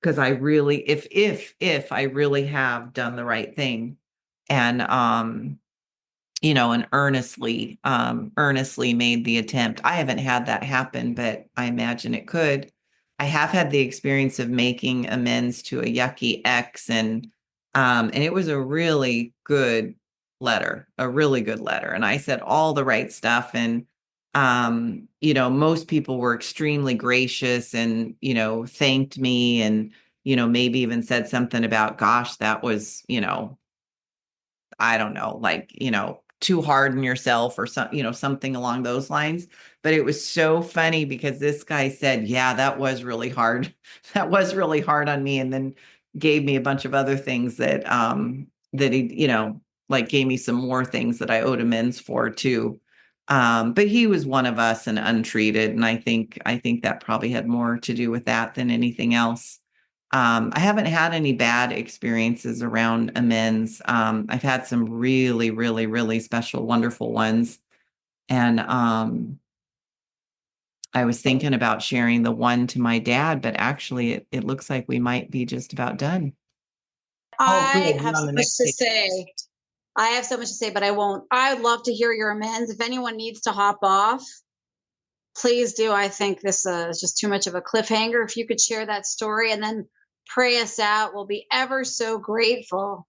Because I really, if I really have done the right thing and and earnestly made the attempt. I haven't had that happen, but I imagine it could. I have had the experience of making amends to a yucky ex, and it was a really good letter, a really good letter. And I said all the right stuff. And most people were extremely gracious and, thanked me and, maybe even said something about, gosh, that was, I don't know, like, too hard on yourself or something along those lines. But it was so funny because this guy said, yeah, that was really hard. That was really hard on me. And then gave me a bunch of other things that he, like gave me some more things that I owed amends for too. But he was one of us and untreated. And I think that probably had more to do with that than anything else. I haven't had any bad experiences around amends. I've had some really, really, really special, wonderful ones. And I was thinking about sharing the one to my dad, but actually it looks like we might be just about done. Oh, good. I We're have on so the much next to page. say. I have so much to say, but I won't. I'd love to hear your amends. If anyone needs to hop off, please do. I think this is just too much of a cliffhanger. If you could share that story and then pray us out, we'll be ever so grateful.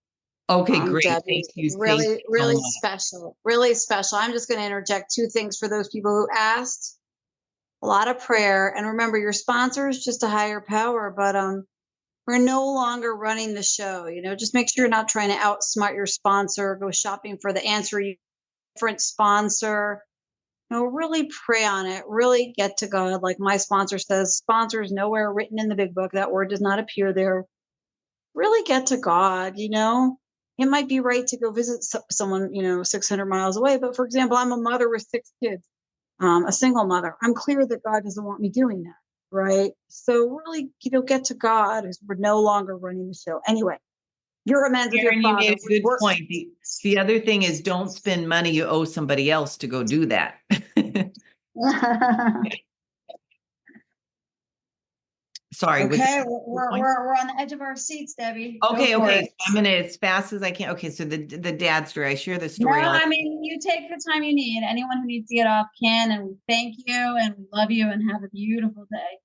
Okay, great. Debbie, Thank you. Thank really, you so really much. special, really special. I'm just going to interject two things for those people who asked. A lot of prayer, and remember, your sponsor is just a higher power, but we're no longer running the show. Just make sure you're not trying to outsmart your sponsor, go shopping for the answer, different sponsor. Really pray on it, really get to God. Like my sponsor says, sponsor is nowhere written in the big book. That word does not appear there. Really get to God. It might be right to go visit someone, 600 miles away. But for example, I'm a mother with 6 kids. a single mother. I'm clear that God doesn't want me doing that, right? So really, get to God, as we're no longer running the show. Anyway, your amends with your Karen, you father. made a good point. The other thing is, don't spend money you owe somebody else to go do that. Sorry. Okay, we're on the edge of our seats, Debbie. Okay, okay. So I'm gonna as fast as I can. Okay, so the dad story. I share the story. No, I mean, you take the time you need. Anyone who needs to get off can, and we thank you and we love you and have a beautiful day.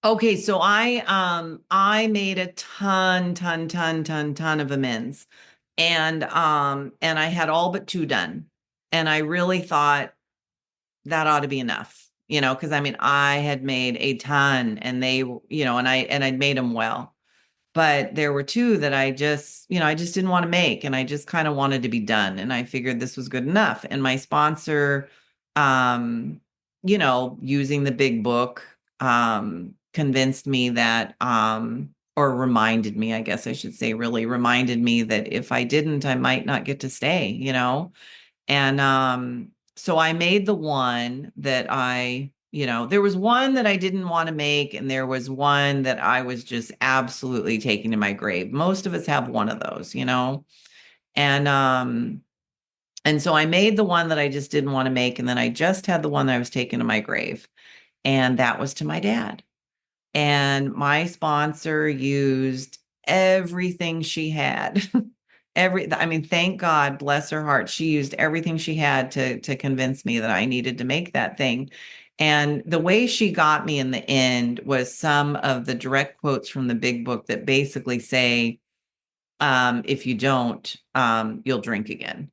Okay, so I made a ton of amends. And I had all but 2 done. And I really thought that ought to be enough, because I mean, I had made a ton and they, and I'd made them well. But there were 2 that I just didn't want to make, and I just kind of wanted to be done. And I figured this was good enough. And my sponsor, using the big book, convinced me that, or reminded me, I guess I should say, really reminded me that if I didn't, I might not get to stay, And so I made the one that there was one that I didn't want to make, and there was one that I was just absolutely taking to my grave. Most of us have one of those, And so I made the one that I just didn't want to make, and then I just had the one that I was taking to my grave, and that was to my dad. And my sponsor used everything she had. Thank God, bless her heart, she used everything she had to convince me that I needed to make that thing. And the way she got me in the end was some of the direct quotes from the big book that basically say, if you don't, you'll drink again.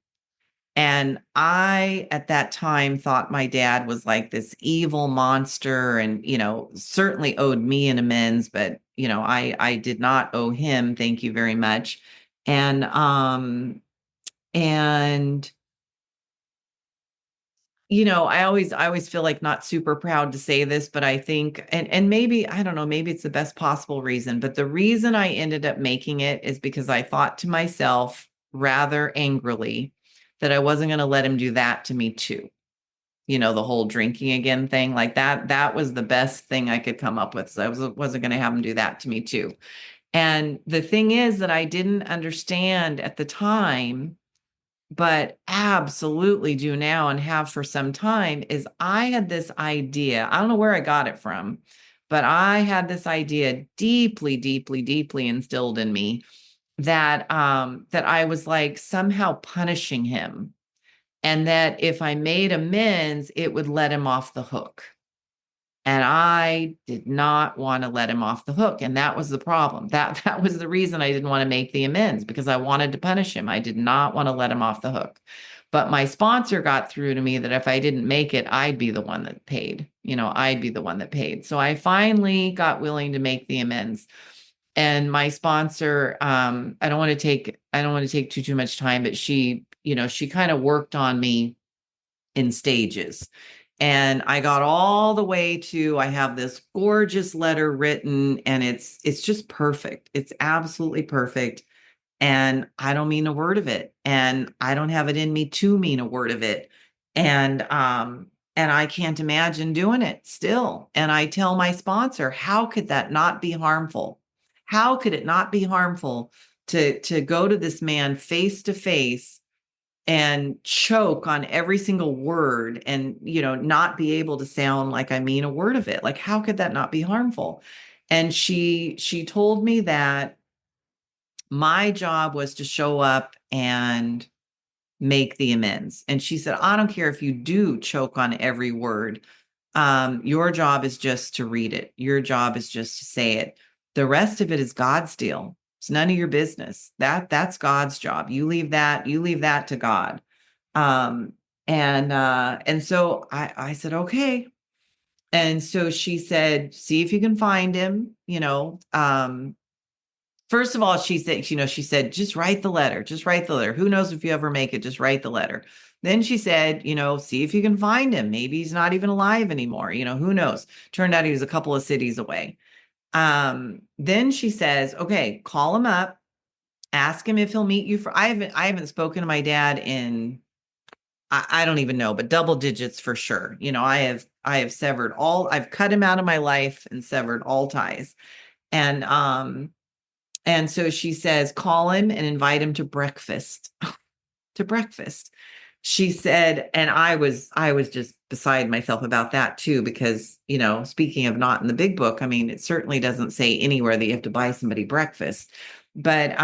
And I, at that time, thought my dad was like this evil monster and, certainly owed me an amends, but, I did not owe him. Thank you very much. And, and, I always feel like not super proud to say this, but I think, and maybe, I don't know, maybe it's the best possible reason, but the reason I ended up making it is because I thought to myself rather angrily that I wasn't going to let him do that to me too. The whole drinking again thing, like that was the best thing I could come up with. So I wasn't going to have him do that to me too. And the thing is that I didn't understand at the time, but absolutely do now and have for some time, is I had this idea. I don't know where I got it from, but I had this idea deeply instilled in me that I was like somehow punishing him, and that if I made amends, it would let him off the hook. And I did not want to let him off the hook. And that was the problem. That was the reason I didn't want to make the amends, because I wanted to punish him. I did not want to let him off the hook. But my sponsor got through to me that if I didn't make it, I'd be the one that paid. I'd be the one that paid. So I finally got willing to make the amends. And my sponsor, I don't want to take too much time, but she kind of worked on me in stages. And I got all the way to, I have this gorgeous letter written, and it's just perfect. It's absolutely perfect. And I don't mean a word of it. And I don't have it in me to mean a word of it. And I can't imagine doing it still. And I tell my sponsor, how could that not be harmful? How could it not be harmful to go to this man face to face and choke on every single word and, not be able to sound like I mean a word of it? Like, how could that not be harmful? And she told me that my job was to show up and make the amends. And she said, I don't care if you do choke on every word. Your job is just to read it. Your job is just to say it. The rest of it is God's deal. It's none of your business. That's God's job. You leave that to God. And so I said, okay. And so she said, see if you can find him, first of all, she said, just write the letter. Who knows if you ever make it, just write the letter. Then she said, see if you can find him. Maybe he's not even alive anymore. Who knows? Turned out he was a couple of cities away. Then she says, okay, call him up, ask him if he'll meet you I haven't spoken to my dad in I don't even know, but double digits for sure. I have severed I've cut him out of my life and severed all ties. And so she says, call him and invite him to breakfast. To breakfast. She said, and I was just beside myself about that too, because, speaking of not in the big book, I mean, it certainly doesn't say anywhere that you have to buy somebody breakfast. But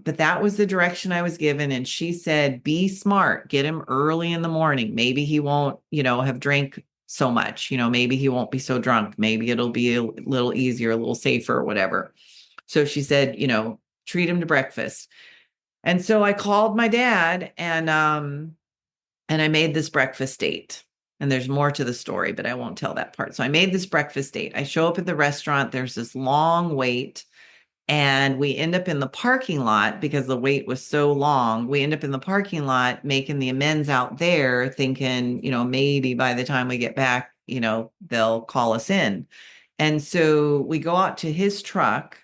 that was the direction I was given. And she said, be smart, get him early in the morning. Maybe he won't, have drank so much, maybe he won't be so drunk. Maybe it'll be a little easier, a little safer, or whatever. So she said, treat him to breakfast. And so I called my dad and I made this breakfast date. And there's more to the story, but I won't tell that part. So I made this breakfast date. I show up at the restaurant. There's this long wait. And we end up in the parking lot because the wait was so long. We end up in the parking lot making the amends out there, thinking, maybe by the time we get back, they'll call us in. And so we go out to his truck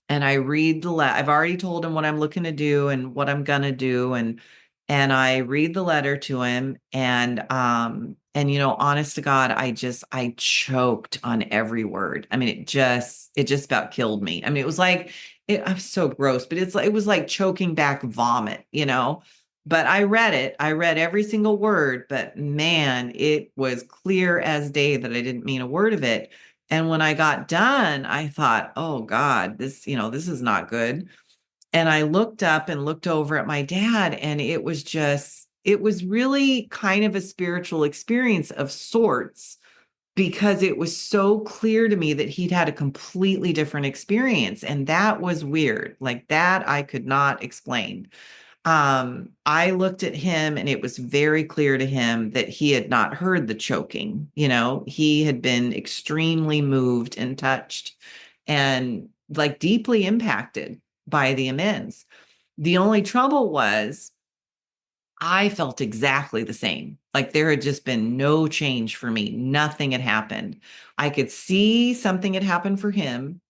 and I read the letter. I've already told him what I'm looking to do and what I'm gonna do. And I read the letter to him. And honest to God, I choked on every word. I mean, it just about killed me. I mean, it was like I'm so gross, but it was like choking back vomit, But I read it. I read every single word, but man, it was clear as day that I didn't mean a word of it. And when I got done, I thought, oh God, this is not good. And I looked up and looked over at my dad, and it was really kind of a spiritual experience of sorts, because it was so clear to me that he'd had a completely different experience. And that was weird. Like that, I could not explain. I looked at him and it was very clear to him that he had not heard the choking. He had been extremely moved and touched and like deeply impacted by the amends. The only trouble was I felt exactly the same. Like there had just been no change for me. Nothing had happened. I could see something had happened for him,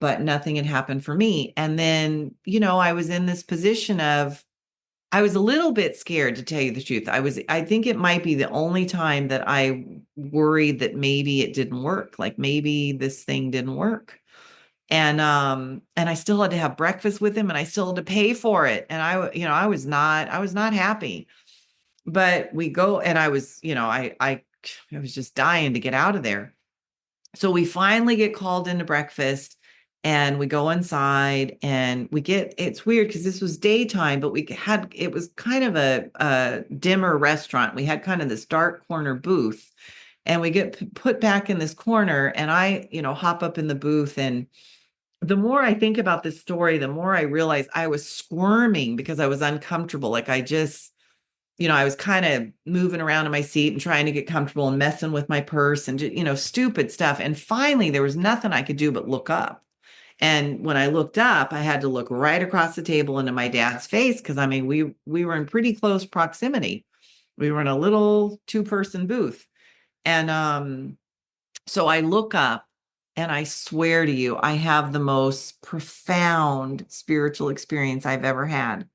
but nothing had happened for me. And then, I was in this position of, I was a little bit scared, to tell you the truth. I think it might be the only time that I worried that maybe it didn't work. Like maybe this thing didn't work. And I still had to have breakfast with him and I still had to pay for it. And I was not happy. But we go and I was, I was just dying to get out of there. So we finally get called into breakfast. And we go inside and it's weird because this was daytime, but it was kind of a dimmer restaurant. We had kind of this dark corner booth, and we get put back in this corner, and I, hop up in the booth. And the more I think about this story, the more I realize I was squirming because I was uncomfortable. Like I just, I was kind of moving around in my seat and trying to get comfortable and messing with my purse and, stupid stuff. And finally, there was nothing I could do but look up. And when I looked up, I had to look right across the table into my dad's face because, I mean, we were in pretty close proximity. We were in a little 2-person booth. And so I look up, and I swear to you, I have the most profound spiritual experience I've ever had.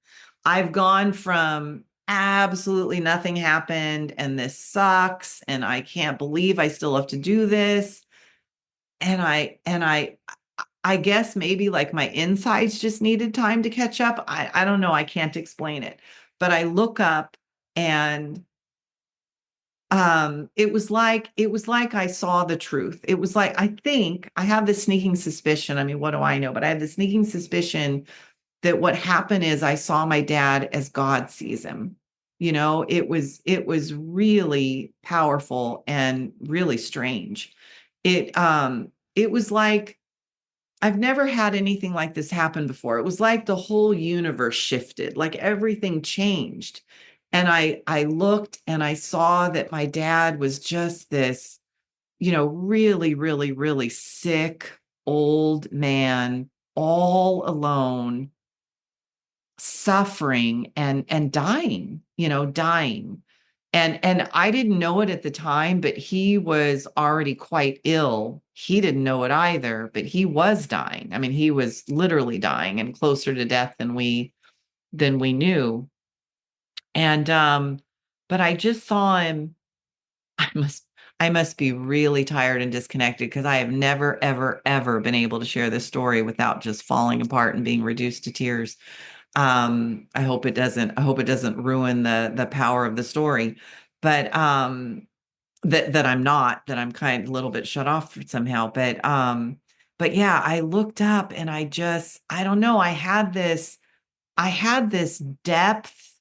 I've gone from absolutely nothing happened and this sucks and I can't believe I still have to do this. And I guess maybe like my insides just needed time to catch up. I don't know. I can't explain it. But I look up and it was like I saw the truth. It was like, I think I have this sneaking suspicion. I mean, what do I know? But I have the sneaking suspicion that what happened is I saw my dad as God sees him. It was really powerful and really strange. It was like I've never had anything like this happen before. It was like the whole universe shifted, like everything changed. And I looked and I saw that my dad was just this, really, really, really sick old man, all alone, suffering and dying, dying. And I didn't know it at the time, but he was already quite ill. He didn't know it either, but he was dying. I mean, he was literally dying and closer to death than we knew. And but I just saw him. I must be really tired and disconnected, because I have never, ever, ever been able to share this story without just falling apart and being reduced to tears. I hope it doesn't ruin the power of the story, but that I'm kind of a little bit shut off somehow. But yeah, I looked up and I don't know, I had this depth,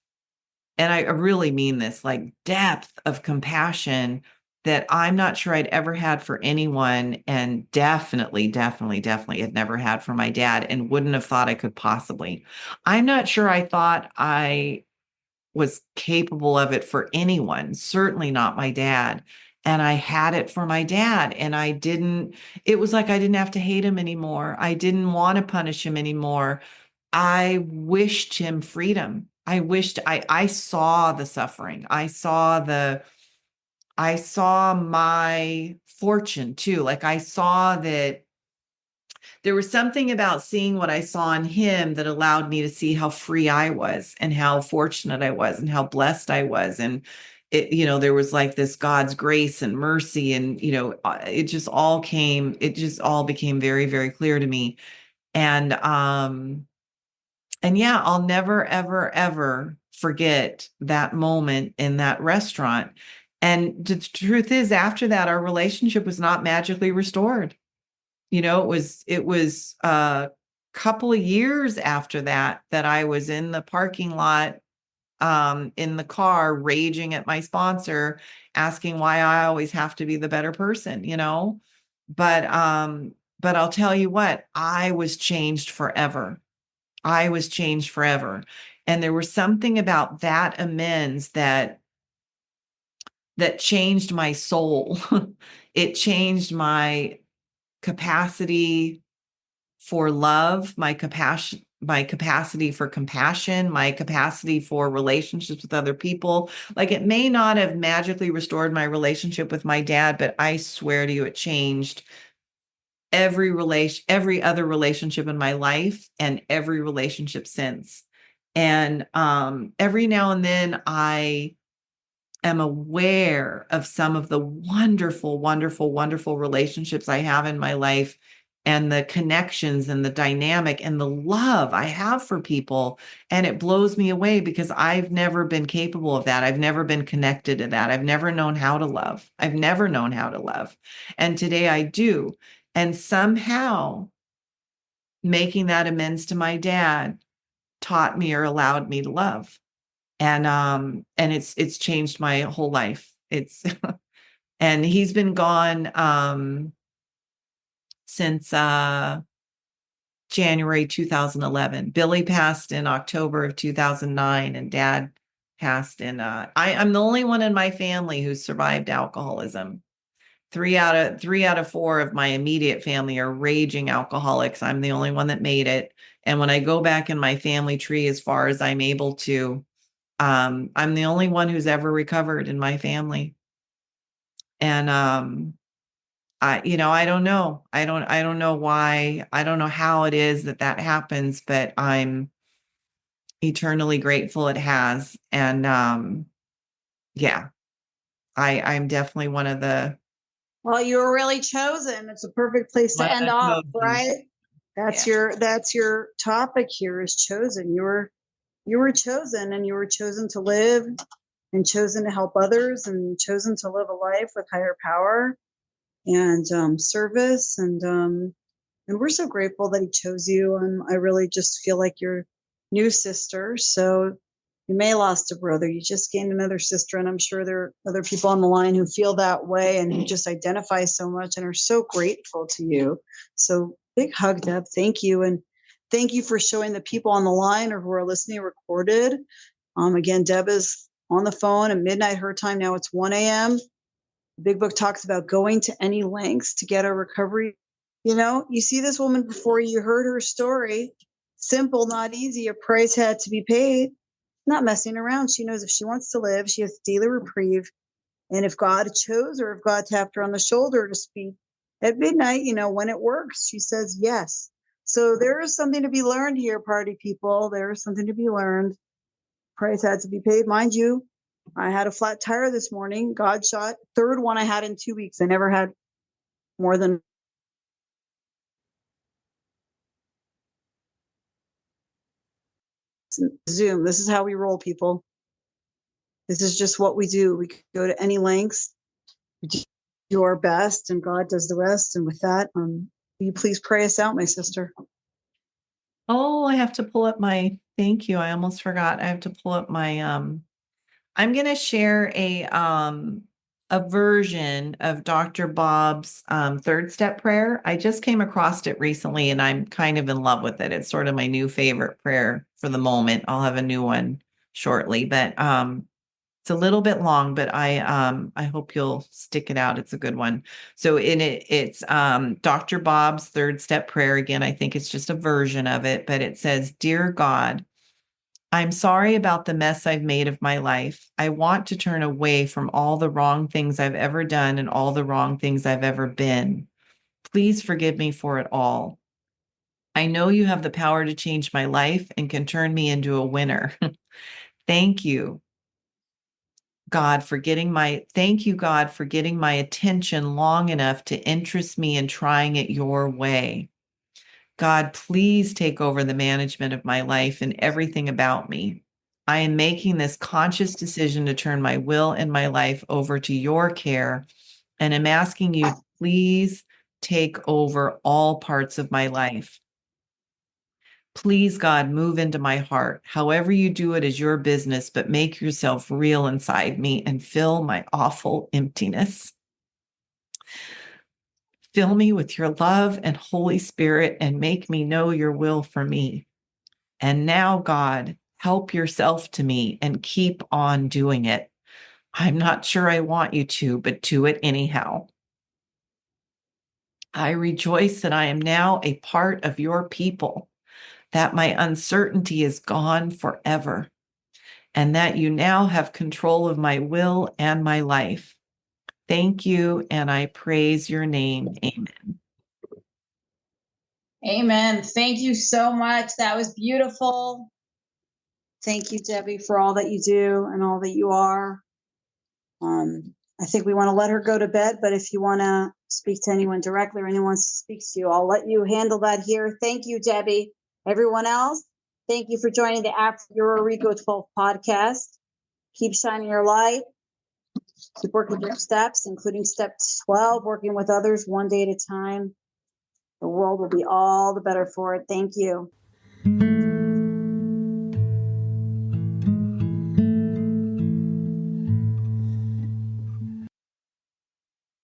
and I really mean this, like depth of compassion that I'm not sure I'd ever had for anyone, and definitely had never had for my dad, and wouldn't have thought I could possibly. I'm not sure I thought I was capable of it for anyone, certainly not my dad. And I had it for my dad, and it was like I didn't have to hate him anymore. I didn't want to punish him anymore. I wished him freedom. I saw the suffering. I saw my fortune too. Like, I saw that there was something about seeing what I saw in him that allowed me to see how free I was, and how fortunate I was, and how blessed I was. And there was like this God's grace and mercy, and, it just all became very, very clear to me. And yeah, I'll never, ever, ever forget that moment in that restaurant. And the truth is, after that, our relationship was not magically restored. It was a couple of years after that I was in the parking lot, in the car, raging at my sponsor, asking why I always have to be the better person, But I'll tell you what, I was changed forever. I was changed forever. And there was something about that amends that changed my soul. It changed my capacity for love, my capacity for compassion, my capacity for relationships with other people. Like, it may not have magically restored my relationship with my dad, but I swear to you, it changed every other relationship in my life, and every relationship since. And every now and then I am aware of some of the wonderful, wonderful, wonderful relationships I have in my life, and the connections and the dynamic and the love I have for people. And it blows me away, because I've never been capable of that. I've never been connected to that. I've never known how to love. I've never known how to love. And today I do. And somehow making that amends to my dad taught me, or allowed me, to love. And it's changed my whole life. It's and he's been gone since January 2011. Billy passed in October of 2009, and Dad passed in I'm the only one in my family who survived alcoholism. Three out of four of my immediate family are raging alcoholics. I'm the only one that made it. And when I go back in my family tree, as far as I'm able to, I'm the only one who's ever recovered in my family. And I don't know. I don't know why. I don't know how it is that happens, but I'm eternally grateful it has. And yeah, I'm definitely one of the Well, you were really chosen. It's a perfect place to end off, right? That's your topic here, is chosen. You were chosen, and you were chosen to live, and chosen to help others, and chosen to live a life with higher power and service. And we're so grateful that he chose you. And I really just feel like your new sister. So you may have lost a brother. You just gained another sister. And I'm sure there are other people on the line who feel that way, and who just identify so much and are so grateful to you. So big hug, Deb. Thank you. And thank you for showing the people on the line, or who are listening recorded. Again, Deb is on the phone at midnight her time. Now it's 1 a.m. Big Book talks about going to any lengths to get our recovery. You see this woman before you, heard her story. Simple, not easy. A price had to be paid. Not messing around. She knows if she wants to live, she has daily reprieve. And if God chose her, if God tapped her on the shoulder to speak at midnight, when it works, she says yes. So there is something to be learned here, party people. There is something to be learned. Price had to be paid. Mind you, I had a flat tire this morning, God shot, third one I had in 2 weeks. I never had more than Zoom. This is how we roll, people. This is just what we do. We go to any lengths, we do our best, and God does the rest. And with that, will you please pray us out, my sister? Oh, I have to pull up thank you. I almost forgot. I have to pull up I'm going to share a version of Dr. Bob's third step prayer. I just came across it recently and I'm kind of in love with it. It's sort of my new favorite prayer for the moment. I'll have a new one shortly, but it's a little bit long, but I hope you'll stick it out. It's a good one. So it's Dr. Bob's third step prayer. Again, I think it's just a version of it, but it says, "Dear God, I'm sorry about the mess I've made of my life. I want to turn away from all the wrong things I've ever done and all the wrong things I've ever been. Please forgive me for it all. I know you have the power to change my life and can turn me into a winner. Thank you, God, for getting my attention long enough to interest me in trying it your way. God, please take over the management of my life and everything about me. I am making this conscious decision to turn my will and my life over to your care, and I'm asking you, please take over all parts of my life. Please, God, move into my heart. However you do it is your business, but make yourself real inside me and fill my awful emptiness. Fill me with your love and Holy Spirit and make me know your will for me. And now, God, help yourself to me and keep on doing it. I'm not sure I want you to, but do it anyhow. I rejoice that I am now a part of your people, that my uncertainty is gone forever, and that you now have control of my will and my life. Thank you, and I praise your name. Amen. Amen. Thank you so much. That was beautiful. Thank you, Debbie, for all that you do and all that you are. I think we want to let her go to bed, but if you want to speak to anyone directly or anyone wants to speak to you, I'll let you handle that here. Thank you, Debbie. Everyone else, thank you for joining the Afro-Euro Reco12 podcast. Keep shining your light. Keep working your steps, including step 12, working with others one day at a time. The world will be all the better for it. Thank you.